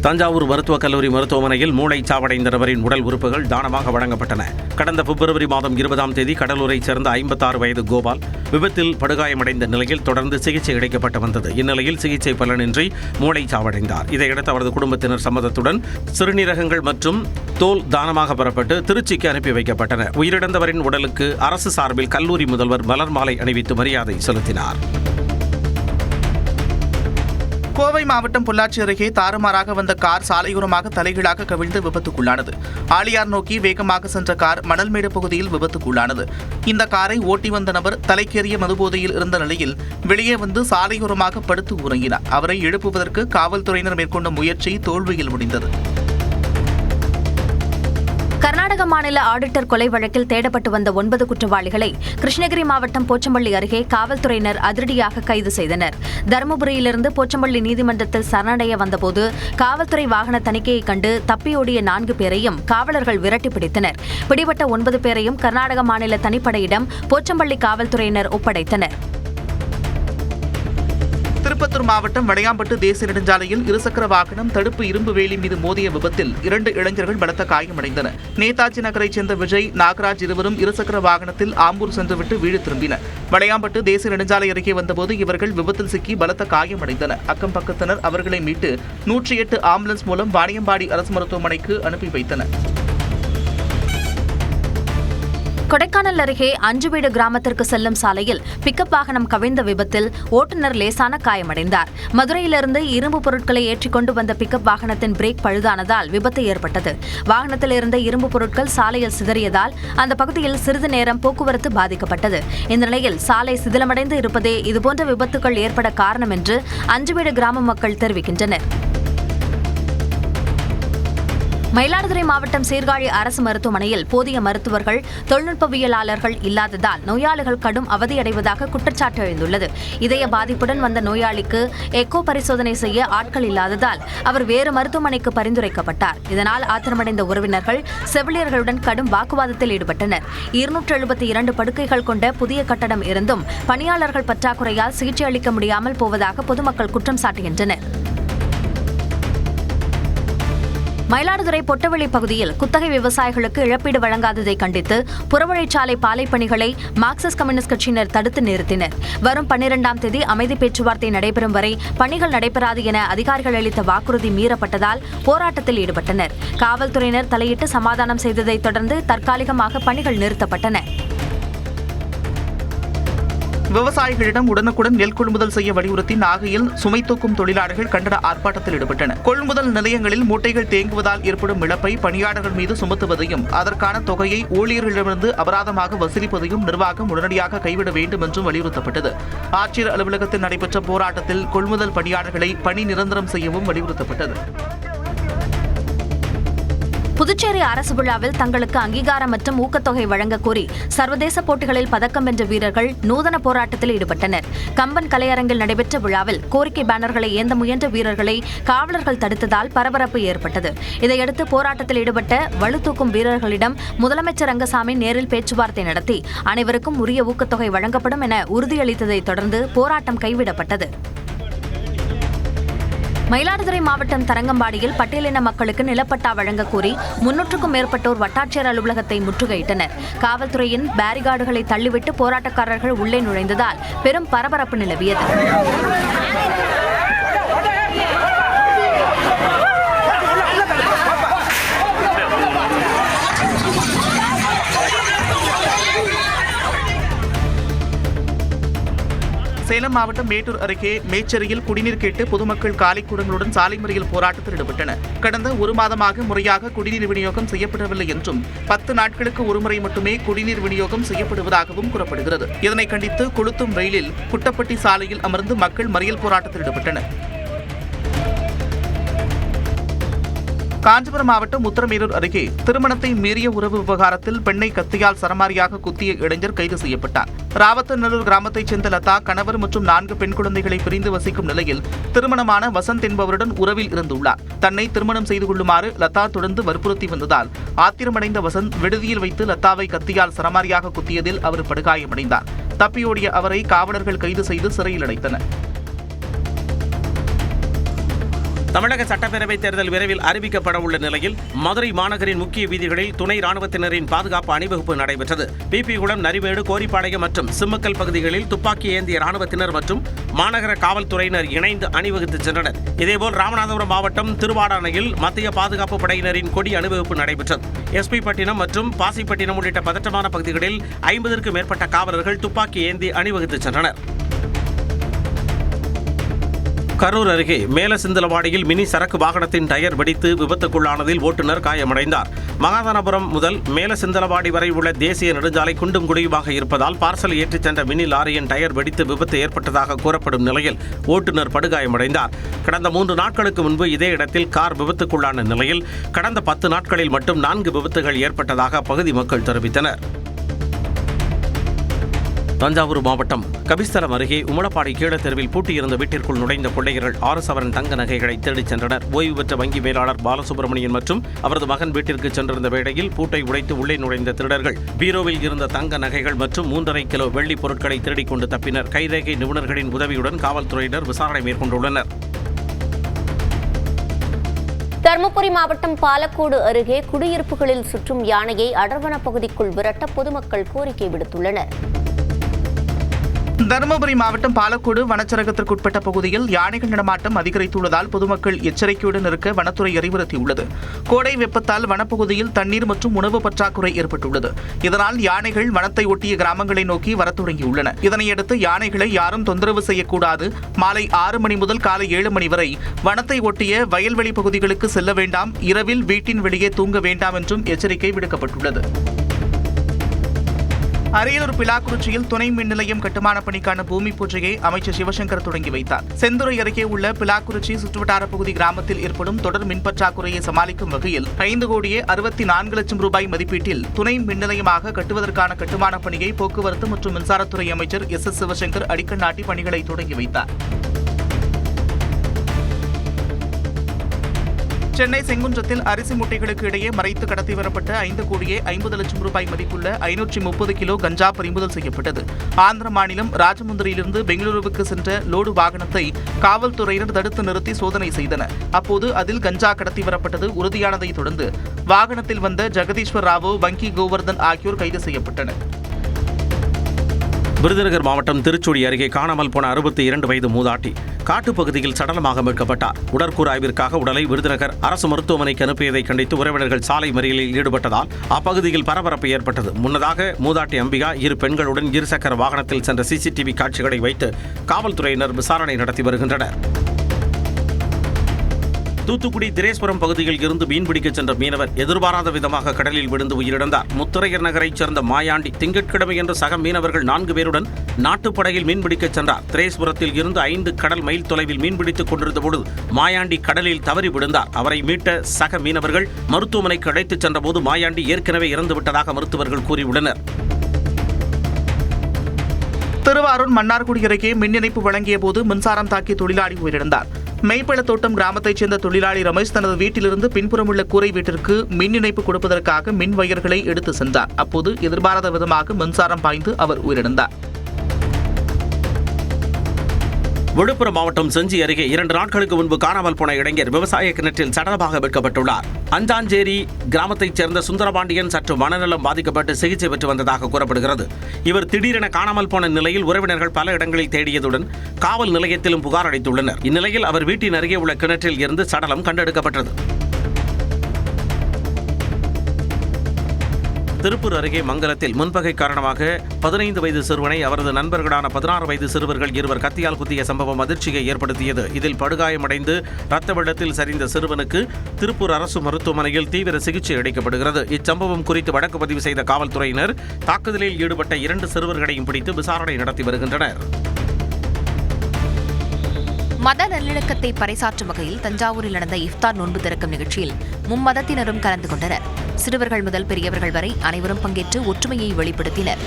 தஞ்சாவூர் மருத்துவக் கல்லூரி மருத்துவமனையில் மூளைச்சாவடைந்த நபரின் உடல் உறுப்புகள் தானமாக வழங்கப்பட்டன. கடந்த பிப்ரவரி மாதம் 20ஆம் தேதி கடலூரைச் சேர்ந்த 56 வயது கோபால் விபத்தில் படுகாயமடைந்த நிலையில் தொடர்ந்து சிகிச்சை அளிக்கப்பட்டு வந்தது. இந்நிலையில் சிகிச்சை பலனின்றி மூளைச்சாவடைந்தார். இதையடுத்து அவரது குடும்பத்தினர் சம்மதத்துடன் சிறுநீரகங்கள் மற்றும் தோல் தானமாக பெறப்பட்டு திருச்சிக்கு அனுப்பி வைக்கப்பட்டன. உயிரிழந்தவரின் உடலுக்கு அரசு சார்பில் கல்லூரி முதல்வர் மலர் மாலை அணிவித்து மரியாதை செலுத்தினார். கோவை மாவட்டம் பொள்ளாச்சி அருகே தாறுமாறாக வந்த கார் சாலையோரமாக தலைகீழாக கவிழ்ந்து விபத்துக்குள்ளானது. ஆலியார் நோக்கி வேகமாக சென்ற கார் மணல்மேடு பகுதியில் விபத்துக்குள்ளானது. இந்த காரை ஓட்டி வந்த நபர் தலைக்கேறிய மதுபோதையில் இருந்த நிலையில் வெளியே வந்து சாலையோரமாக படுத்து உறங்கினார். அவரை எழுப்புவதற்கு காவல்துறையினர் மேற்கொண்ட முயற்சி தோல்வியில் முடிந்தது. கர்நாடக மாநில ஆடிட்டர் கொலை வழக்கில் தேடப்பட்டு வந்த 9 குற்றவாளிகளை கிருஷ்ணகிரி மாவட்டம் போச்சம்பள்ளி அருகே காவல்துறையினர் அதிரடியாக கைது செய்தனர். தருமபுரியிலிருந்து போச்சம்பள்ளி நீதிமன்றத்தில் சரணடைய வந்தபோது காவல்துறை வாகன தணிக்கையை கண்டு தப்பியோடிய 4 பேரையும் காவலர்கள் விரட்டி பிடித்தனர். பிடிபட்ட 9 பேரையும் கர்நாடக மாநில தனிப்படையிடம் போச்சம்பள்ளி காவல்துறையினர் ஒப்படைத்தனர். திருப்பத்தூர் மாவட்டம் வடையாம்பட்டு தேசிய நெடுஞ்சாலையில் இருசக்கர வாகனம் தடுப்பு இரும்பு வேலி மீது மோதிய விபத்தில் 2 இளைஞர்கள் பலத்த காயமடைந்தனர். நேதாஜி நகரைச் சேர்ந்த விஜய், நாகராஜ் இருவரும் இருசக்கர வாகனத்தில் ஆம்பூர் சென்றுவிட்டு வீடு திரும்பினர். வடையாம்பட்டு தேசிய நெடுஞ்சாலை அருகே வந்தபோது இவர்கள் விபத்தில் சிக்கி பலத்த காயமடைந்தனர். அக்கம் பக்கத்தினர் அவர்களை மீட்டு 108 ஆம்புலன்ஸ் மூலம் வாணியம்பாடி அரசு மருத்துவமனைக்கு அனுப்பி வைத்தனர். கொடைக்கானல் அருகே அஞ்சுவீடு கிராமத்திற்கு செல்லும் சாலையில் பிக்கப் வாகனம் கவிழ்ந்த விபத்தில் ஓட்டுநர் லேசான காயமடைந்தார். மதுரையிலிருந்து இரும்பு பொருட்களை ஏற்றிக் கொண்டு வந்த பிக்கப் வாகனத்தின் பிரேக் பழுதானதால் விபத்து ஏற்பட்டது. வாகனத்தில் இருந்த இரும்பு பொருட்கள் சாலையில் சிதறியதால் அந்த பகுதியில் சிறிது நேரம் போக்குவரத்து பாதிக்கப்பட்டது. இந்த நிலையில் சாலை சிதிலமடைந்து இருப்பதே இதுபோன்ற விபத்துகள் ஏற்பட காரணம் என்று அஞ்சுவீடு கிராம மக்கள் தெரிவிக்கின்றனர். மயிலாடுதுறை மாவட்டம் சீர்காழி அரசு மருத்துவமனையில் போதிய மருத்துவர்கள், தொழில்நுட்பவியலாளர்கள் இல்லாததால் நோயாளிகள் கடும் அவதியடைவதாக குற்றச்சாட்டு எழுந்துள்ளது. இதய பாதிப்புடன் வந்த நோயாளிக்கு எக்கோ பரிசோதனை செய்ய ஆட்கள் இல்லாததால் அவர் வேறு மருத்துவமனைக்கு பரிந்துரைக்கப்பட்டார். இதனால் ஆத்திரமடைந்த உறவினர்கள் செவிலியர்களுடன் கடும் வாக்குவாதத்தில் ஈடுபட்டனர். 272 படுக்கைகள் கொண்ட புதிய கட்டடம் இருந்தும் பணியாளர்கள் பற்றாக்குறையால் சிகிச்சை அளிக்க முடியாமல் போவதாக பொதுமக்கள் குற்றம் சாட்டுகின்றனர். மயிலாடுதுறை பொட்டவெளி பகுதியில் குத்தகை விவசாயிகளுக்கு இழப்பீடு வழங்காததை கண்டித்து புறவழிச்சாலை பாலை பணிகளை மார்க்சிஸ்ட் கம்யூனிஸ்ட் கட்சியினர் தடுத்து நிறுத்தினர். வரும் 12ஆம் தேதி அமைதி பேச்சுவார்த்தை நடைபெறும் வரை பணிகள் நடைபெறாது என அதிகாரிகள் அளித்த வாக்குறுதி மீறப்பட்டதால் போராட்டத்தில் ஈடுபட்டனர். காவல்துறையினர் தலையிட்டு சமாதானம் செய்ததைத் தொடர்ந்து தற்காலிகமாக பணிகள் நிறுத்தப்பட்டன. விவசாயிகளிடம் உடனுக்குடன் நெல் கொள்முதல் செய்ய வலியுறுத்தி நாகையில் சுமை தூக்கும் தொழிலாளர்கள் கண்டன ஆர்ப்பாட்டத்தில் ஈடுபட்டனர். கொள்முதல் நிலையங்களில் மூட்டைகள் தேங்குவதால் ஏற்படும் இழப்பை பணியாளர்கள் மீது சுமத்துவதையும் அதற்கான தொகையை ஊழியர்களிடமிருந்து அபராதமாக வசூலிப்பதையும் நிர்வாகம் உடனடியாக கைவிட வேண்டும் என்றும் வலியுறுத்தப்பட்டது. ஆட்சியர் அலுவலகத்தில் நடைபெற்ற போராட்டத்தில் கொள்முதல் பணியாளர்களை பணி நிரந்தரம் செய்யவும் வலியுறுத்தப்பட்டது. புதுச்சேரி அரசு விழாவில் தங்களுக்கு அங்கீகாரம் மற்றும் ஊக்கத்தொகை வழங்க கோரி சர்வதேச போட்டிகளில் பதக்கம் வென்ற வீரர்கள் நூதன போராட்டத்தில் ஈடுபட்டனர். கம்பன் கலையரங்கில் நடைபெற்ற விழாவில் கோரிக்கை பேனர்களை ஏந்த முயன்ற வீரர்களை காவலர்கள் தடுத்ததால் பரபரப்பு ஏற்பட்டது. இதையடுத்து போராட்டத்தில் ஈடுபட்ட வலுதூக்கும் வீரர்களிடம் முதலமைச்சர் ரங்கசாமி நேரில் பேச்சுவார்த்தை நடத்தி அனைவருக்கும் உரிய ஊக்கத்தொகை வழங்கப்படும் என உறுதியளித்ததை தொடர்ந்து போராட்டம் கைவிடப்பட்டது. மயிலாடுதுறை மாவட்டம் தரங்கம்பாடியில் பட்டியலின மக்களுக்கு நிலப்பட்டா வழங்க கோரி 300க்கும் மேற்பட்டோர் வட்டாட்சியர் அலுவலகத்தை முற்றுகையிட்டனர். காவல்துறையின் பேரிகார்டுகளை தள்ளிவிட்டு போராட்டக்காரர்கள் உள்ளே நுழைந்ததால் பெரும் பரபரப்பு நிலவியது. சேலம் மாவட்டம் மேட்டூர் அருகே மேச்சேரியில் குடிநீர் கேட்டு பொதுமக்கள் காலிக்கூடங்களுடன் சாலை மறியல் போராட்டத்தில் ஈடுபட்டனர். கடந்த ஒரு மாதமாக முறையாக குடிநீர் விநியோகம் செய்யப்படவில்லை என்றும் 10 நாட்களுக்கு ஒருமுறை மட்டுமே குடிநீர் விநியோகம் செய்யப்படுவதாகவும் கூறப்படுகிறது. இதனை கண்டித்து கொளுத்தும் வெயிலில் குட்டப்பட்டி சாலையில் அமர்ந்து மக்கள் மறியல் போராட்டத்தில் ஈடுபட்டனர். காஞ்சிபுரம் மாவட்டம் உத்தரமேரூர் அருகே திருமணத்தை மீறிய உறவு விவகாரத்தில் பெண்ணை கத்தியால் சரமாரியாக குத்திய இளைஞர் கைது செய்யப்பட்டார். ராவத்தநல்லூர் கிராமத்தைச் சேர்ந்த லதா கணவர் மற்றும் 4 பெண் குழந்தைகளை பிரிந்து வசிக்கும் நிலையில் திருமணமான வசந்த் என்பவருடன் உறவில் இருந்துள்ளார். தன்னை திருமணம் செய்து கொள்ளுமாறு லதா தொடர்ந்து வற்புறுத்தி வந்ததால் ஆத்திரமடைந்த வசந்த் விடுதியில் வைத்து லதாவை கத்தியால் சரமாரியாக குத்தியதில் அவர் படுகாயமடைந்தார். தப்பியோடிய அவரை காவலர்கள் கைது செய்து சிறையில் அடைத்தனர். தமிழக சட்டப்பேரவைத் தேர்தல் விரைவில் அறிவிக்கப்பட உள்ள நிலையில் மதுரை மாநகரின் முக்கிய வீதிகளில் துணை ராணுவத்தினரின் பாதுகாப்பு அணிவகுப்பு நடைபெற்றது. பிபிகுளம், நரிமேடு, கோரிப்பாளையம் மற்றும் சிம்மக்கல் பகுதிகளில் துப்பாக்கி ஏந்திய ராணுவத்தினர் மற்றும் மாநகர காவல்துறையினர் இணைந்து அணிவகுத்து சென்றனர். இதேபோல் ராமநாதபுரம் மாவட்டம் திருவாடானையில் மத்திய பாதுகாப்பு படையினரின் கொடி அணிவகுப்பு நடைபெற்றது. எஸ்பி பட்டினம் மற்றும் பாசிப்பட்டினம் உள்ளிட்ட பதற்றமான பகுதிகளில் 50க்கும் மேற்பட்ட காவலர்கள் துப்பாக்கி ஏந்தி அணிவகுத்து சென்றனர். கரூர் அருகே மேலசிந்தலவாடியில் மினி சரக்கு வாகனத்தின் டயர் வெடித்து விபத்துக்குள்ளானதில் ஓட்டுநர் காயமடைந்தார். மகாதானபுரம் முதல் மேலசிந்தலவாடி வரை உள்ள தேசிய நெடுஞ்சாலை குண்டும் குழியுமாக இருப்பதால் பார்சல் ஏற்றிச் சென்ற மினி லாரியின் டயர் வெடித்து விபத்து ஏற்பட்டதாக கூறப்படும் நிலையில் ஓட்டுநர் படுகாயமடைந்தார். கடந்த 3 நாட்களுக்கு முன்பு இதே இடத்தில் கார் விபத்துக்குள்ளான நிலையில் கடந்த 10 நாட்களில் மட்டும் 4 விபத்துகள் ஏற்பட்டதாக அப்பகுதி மக்கள் தெரிவித்தனர். தஞ்சாவூர் மாவட்டம் கபிஸ்தலம் அருகே உமலப்பாடி கீழத்தெருவில் பூட்டியிருந்த வீட்டிற்குள் நுழைந்த கொள்ளையர்கள் 6 சவரன் தங்க நகைகளை தேடிச் சென்றனர். ஓய்வு பெற்ற வங்கி மேலாளர் பாலசுப்ரமணியன் மற்றும் அவரது மகன் வீட்டிற்கு சென்றிருந்த வேளையில் பூட்டை உடைத்து உள்ளே நுழைந்த திருடர்கள் பீரோவில் இருந்த தங்க நகைகள் மற்றும் 3.5 கிலோ வெள்ளி பொருட்களை திருடிக் கொண்டு தப்பினர். கைரேகை நிபுணர்களின் உதவியுடன் காவல்துறையினர் விசாரணை மேற்கொண்டுள்ளனர். தருமபுரி மாவட்டம் பாலக்கோடு அருகே குடியிருப்புகளில் சுற்றும் யானையை அடர்வன பகுதிக்குள் விரட்ட பொதுமக்கள் கோரிக்கை விடுத்துள்ளனர். தருமபுரி மாவட்டம் பாலக்கோடு வனச்சரகத்திற்குட்பட்ட பகுதியில் யானைகள் நடமாட்டம் அதிகரித்துள்ளதால் பொதுமக்கள் எச்சரிக்கையுடன் இருக்க வனத்துறை அறிவுறுத்தியுள்ளது. கோடை வெப்பத்தால் வனப்பகுதியில் தண்ணீர் மற்றும் உணவு பற்றாக்குறை ஏற்பட்டுள்ளது. இதனால் யானைகள் வனத்தை ஒட்டிய கிராமங்களை நோக்கி வரத் தொடங்கியுள்ளன. இதனையடுத்து யானைகளை யாரும் தொந்தரவு செய்யக்கூடாது. மாலை 6 மணி முதல் காலை 7 மணி வரை வனத்தை ஒட்டிய வயல்வெளி பகுதிகளுக்கு செல்ல வேண்டாம். இரவில் வீட்டின் வெளியே தூங்க வேண்டாம் என்றும் எச்சரிக்கை விடுக்கப்பட்டுள்ளது. அரியலூர் பிலாக்குறிச்சியில் துணை மின் நிலையம் கட்டுமான பணிக்கான பூமி பூஜையை அமைச்சர் சிவசங்கர் தொடங்கி வைத்தார். செந்துறை அருகே உள்ள பிலாக்குறிச்சி சுற்றுவட்டார பகுதி கிராமத்தில் ஏற்படும் தொடர் மின் பற்றாக்குறையை சமாளிக்கும் வகையில் 5,64 லட்சம் ரூபாய் மதிப்பீட்டில் துணை மின் நிலையமாக கட்டுவதற்கான கட்டுமான பணியை போக்குவரத்து மற்றும் மின்சாரத்துறை அமைச்சர் எஸ். சிவசங்கர் அடிக்கல் நாட்டி பணிகளை தொடங்கி வைத்தார். சென்னை செங்குன்றத்தில் அரிசி மூட்டைகளுக்கு இடையே மறைத்து கடத்தி வரப்பட்ட 5,50 லட்சம் ரூபாய் மதிப்புள்ள 530 கிலோ கஞ்சா பறிமுதல் செய்யப்பட்டது. ஆந்திர மாநிலம் ராஜமுந்திரியிலிருந்து பெங்களூருவுக்கு சென்ற லோடு வாகனத்தை காவல்துறையினர் தடுத்து நிறுத்தி சோதனை செய்தனர். அப்போது அதில் கஞ்சா கடத்தி வரப்பட்டது உறுதியானதை தொடர்ந்து வாகனத்தில் வந்த ஜெகதீஸ்வர் ராவோ, வங்கி கோவர்தன் ஆகியோர் கைது செய்யப்பட்டனர். விருதுநகர் மாவட்டம் திருச்சுழி அருகே காணாமல் போன 62 வயது மூதாட்டி காட்டுப்பகுதியில் சடலமாக மீட்கப்பட்டார். உடற்கூறு ஆய்விற்காக உடலை விருதுநகர் அரசு மருத்துவமனைக்கு அனுப்பியதை கண்டித்து உறவினர்கள் சாலை மறியலில் ஈடுபட்டதால் அப்பகுதியில் பரபரப்பு ஏற்பட்டது. முன்னதாக மூதாட்டி அம்பிகா 2 பெண்களுடன் 2 சக்கர வாகனத்தில் சென்ற சிசிடிவி காட்சிகளை வைத்து காவல்துறையினர் விசாரணை நடத்தி வருகின்றனர். தூத்துக்குடி திரேஸ்வரம் பகுதியில் இருந்து மீன்பிடிக்க சென்ற மீனவர் எதிர்பாராத விதமாக கடலில் விழுந்து உயிரிழந்தார். முத்தரையர் நகரைச் சேர்ந்த மாயாண்டி திங்கட்கிழமை என்ற சக மீனவர்கள் 4 பேருடன் நாட்டுப்படகில் மீன்பிடிக்க சென்றார். திரேஸ்வரத்தில் இருந்து 5 கடல் மைல் தொலைவில் மீன்பிடித்துக் கொண்டிருந்த பொழுது மாயாண்டி கடலில் தவறி விழுந்தார். அவரை மீட்ட சக மீனவர்கள் மருத்துவமனைக்கு அழைத்துச் சென்றபோது மாயாண்டி ஏற்கனவே இறந்துவிட்டதாக மருத்துவர்கள் கூறியுள்ளனர். திருவாரூர் மன்னார்குடி அருகே மின் இணைப்பு வழங்கிய போது மின்சாரம் தாக்கி தொழிலாளி உயிரிழந்தார். மெய்ப்பழத்தோட்டம் கிராமத்தைச் சேர்ந்த தொழிலாளி ரமேஷ் தனது வீட்டிலிருந்து பின்புறமுள்ள கூரை வீட்டிற்கு மின் இணைப்பு கொடுப்பதற்காக மின் வயர்களை எடுத்து சென்றார். அப்போது எதிர்பாராத விதமாக மின்சாரம் பாய்ந்து அவர் உயிரிழந்தார். விழுப்புரம் மாவட்டம் செஞ்சி அருகே 2 நாட்களுக்கு முன்பு காணாமல் போன இளைஞர் விவசாய கிணற்றில் சடலமாக மீட்கப்பட்டுள்ளார். அஞ்சாஞ்சேரி கிராமத்தைச் சேர்ந்த சுந்தரபாண்டியன் சற்று மனநலம் பாதிக்கப்பட்டு சிகிச்சை பெற்று வந்ததாக கூறப்படுகிறது. இவர் திடீரென காணாமல் போன நிலையில் உறவினர்கள் பல இடங்களில் தேடியதுடன் காவல் நிலையத்திலும் புகார் அளித்துள்ளனர். இந்நிலையில் அவர் வீட்டின் அருகே உள்ள கிணற்றில் இருந்து சடலம் கண்டெடுக்கப்பட்டது. திருப்பூர் அருகே மங்கலத்தில் முன்பகை காரணமாக 15 வயது சிறுவனை அவரது நண்பர்களான 16 வயது சிறுவர்கள் 2 கத்தியால் குத்திய சம்பவம் அதிர்ச்சியை ஏற்படுத்தியது. இதில் படுகாயமடைந்து ரத்த வெள்ளத்தில் சரிந்த சிறுவனுக்கு திருப்பூர் அரசு மருத்துவமனையில் தீவிர சிகிச்சை அளிக்கப்படுகிறது. இச்சம்பவம் குறித்து வழக்கு பதிவு செய்த காவல்துறையினர் தாக்குதலில் ஈடுபட்ட 2 சிறுவர்களையும் பிடித்து விசாரணை நடத்தி வருகின்றனர். மத நல்லிணக்கத்தை பறைசாற்றும் வகையில் தஞ்சாவூரில் நடந்த இஃப்தார் நோன்பு திறக்கும் நிகழ்ச்சியில் மும்மதத்தினரும் கலந்து கொண்டனர். சிறுவர்கள் முதல் பெரியவர்கள் வரை அனைவரும் பங்கேற்று ஒற்றுமையை வெளிப்படுத்தினர்.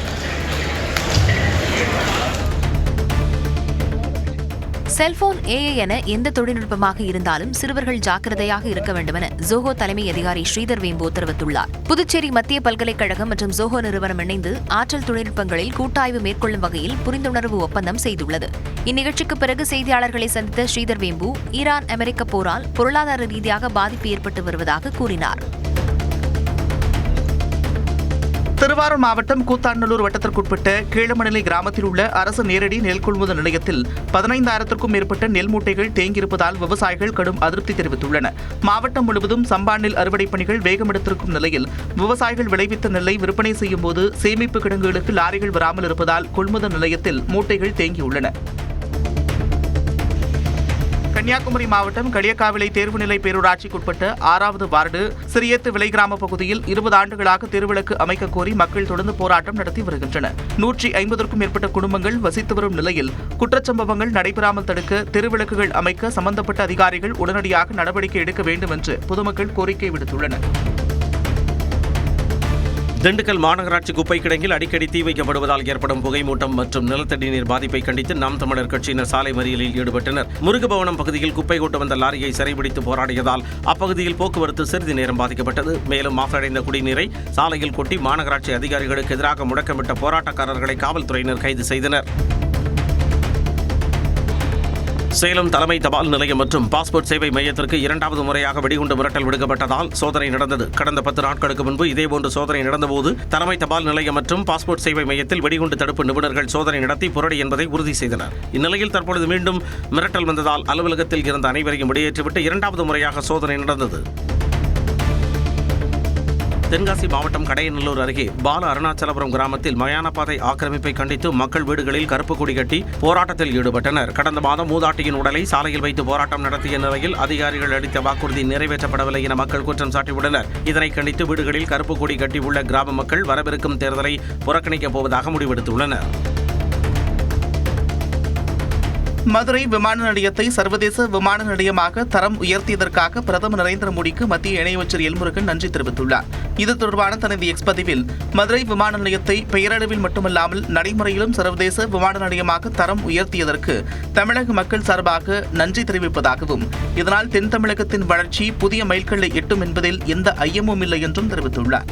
செல்போன் ஏஐ என எந்த தொழில்நுட்பமாக இருந்தாலும் சிறுவர்கள் ஜாக்கிரதையாக இருக்க வேண்டுமென ஜோஹோ தலைமை அதிகாரி ஸ்ரீதர் வேம்பு தெரிவித்துள்ளார். புதுச்சேரி மத்திய பல்கலைக்கழகம் மற்றும் ஜோஹோ நிறுவனம் இணைந்து ஆற்றல் தொழில்நுட்பங்களில் கூட்டாய்வு மேற்கொள்ளும் வகையில் புரிந்துணர்வு ஒப்பந்தம் செய்துள்ளது. இந்நிகழ்ச்சிக்கு பிறகு செய்தியாளர்களை சந்தித்த ஸ்ரீதர் வேம்பு ஈரான் அமெரிக்க போரால் பொருளாதார ரீதியாக பாதிப்பு ஏற்பட்டு வருவதாக கூறினார். திருவாரூர் மாவட்டம் கூத்தாண்டலூர் வட்டத்திற்குட்பட்ட கீழமணிலை கிராமத்தில் உள்ள அரசு நேரடி நெல் கொள்முதல் நிலையத்தில் 15,000க்கும் மேற்பட்ட நெல் மூட்டைகள் தேங்கியிருப்பதால் விவசாயிகள் கடும் அதிருப்தி தெரிவித்துள்ளனர். மாவட்டம் முழுவதும் சம்பா நெல் அறுவடை பணிகள் வேகமெடுத்திருக்கும் நிலையில் விவசாயிகள் விளைவித்த நெல்லை விற்பனை செய்யும் போது சேமிப்பு கிடங்குகளுக்கு லாரிகள் வராமல் இருப்பதால் கொள்முதல் நிலையத்தில் மூட்டைகள் தேங்கியுள்ளன. கன்னியாகுமரி மாவட்டம் களியக்காவிளை தேர்வுநிலை பேரூராட்சிக்குட்பட்ட 6வது வார்டு சிறியத்து விலை கிராம பகுதியில் 20 ஆண்டுகளாக தெருவிளக்கு அமைக்க கோரி மக்கள் தொடர்ந்து போராட்டம் நடத்தி வருகின்றனர். 150க்கும் மேற்பட்ட குடும்பங்கள் வசித்து வரும் நிலையில் குற்றச்சம்பவங்கள் நடைபெறாமல் தடுக்க தெருவிளக்குகள் அமைக்க சம்பந்தப்பட்ட அதிகாரிகள் உடனடியாக நடவடிக்கை எடுக்க வேண்டும் என்று பொதுமக்கள் கோரிக்கை விடுத்துள்ளனர். திண்டுக்கல் மாநகராட்சி குப்பை கிடங்கில் அடிக்கடி தீ வைக்கப்படுவதால் ஏற்படும் புகைமூட்டம் மற்றும் நிலத்தடி நீர் பாதிப்பை கண்டித்து நாம் தமிழர் கட்சியினர் சாலை மறியலில் ஈடுபட்டனர். முருகபவனம் பகுதியில் குப்பை கொண்டு வந்த லாரியை சிறைபிடித்து போராடியதால் அப்பகுதியில் போக்குவரத்து சிறிது நேரம் பாதிக்கப்பட்டது. மேலும் மாசடைந்த குடிநீரை சாலையில் கொட்டி மாநகராட்சி அதிகாரிகளுக்கு எதிராக முழக்கமிட்ட போராட்டக்காரர்களை காவல்துறையினர் கைது செய்தனர். சேலம் தலைமை தபால் நிலையம் மற்றும் பாஸ்போர்ட் சேவை மையத்திற்கு 2வது முறையாக வெடிகுண்டு மிரட்டல் விடுக்கப்பட்டதால் சோதனை நடந்தது. கடந்த 10 நாட்களுக்கு முன்பு இதேபோன்று சோதனை நடந்தபோது தலைமை தபால் நிலையம் மற்றும் பாஸ்போர்ட் சேவை மையத்தில் வெடிகுண்டு தடுப்பு நிபுணர்கள் சோதனை நடத்தி புரடி என்பதை உறுதி செய்தனர். இந்நிலையில் தற்பொழுது மீண்டும் மிரட்டல் வந்ததால் அலுவலகத்தில் இருந்த அனைவரையும் வெளியேற்றிவிட்டு 2வது முறையாக சோதனை நடந்தது. தென்காசி மாவட்டம் கடையநல்லூர் அருகே பால அருணாச்சலபுரம் கிராமத்தில் மயான பாதை ஆக்கிரமிப்பை கண்டித்து மக்கள் வீடுகளில் கருப்பு கொடி கட்டி போராட்டத்தில் ஈடுபட்டனர். கடந்த மாதம் மூதாட்டியின் உடலை சாலையில் வைத்து போராட்டம் நடத்திய நிலையில் அதிகாரிகள் அளித்த வாக்குறுதி நிறைவேற்றப்படவில்லை என மக்கள் குற்றம் சாட்டியுள்ளனர். இதனை கண்டித்து வீடுகளில் கருப்பு கொடி கட்டி உள்ள கிராம மக்கள் வரவிருக்கும் தேர்தலை புறக்கணிக்கப் போவதாக முடிவெடுத்துள்ளனர். மதுரை விமான நிலையத்தை சர்வதேச விமான நிலையமாக தரம் உயர்த்தியதற்காக பிரதமர் நரேந்திர மோடிக்கு மத்திய இணையமைச்சர் எல்முருகன் நன்றி தெரிவித்துள்ளார். இது தொடர்பான தனது எக்ஸ் பதிவில் மதுரை விமான நிலையத்தை பெயரளவில் மட்டுமல்லாமல் நடைமுறையிலும் சர்வதேச விமான நிலையமாக தரம் உயர்த்தியதற்கு தமிழக மக்கள் சார்பாக நன்றி தெரிவிப்பதாகவும் இதனால் தென் தமிழகத்தின் வளர்ச்சி புதிய மைல்கல்லை எட்டும் என்பதில் எந்த ஐயமும் இல்லை என்றும் தெரிவித்துள்ளார்.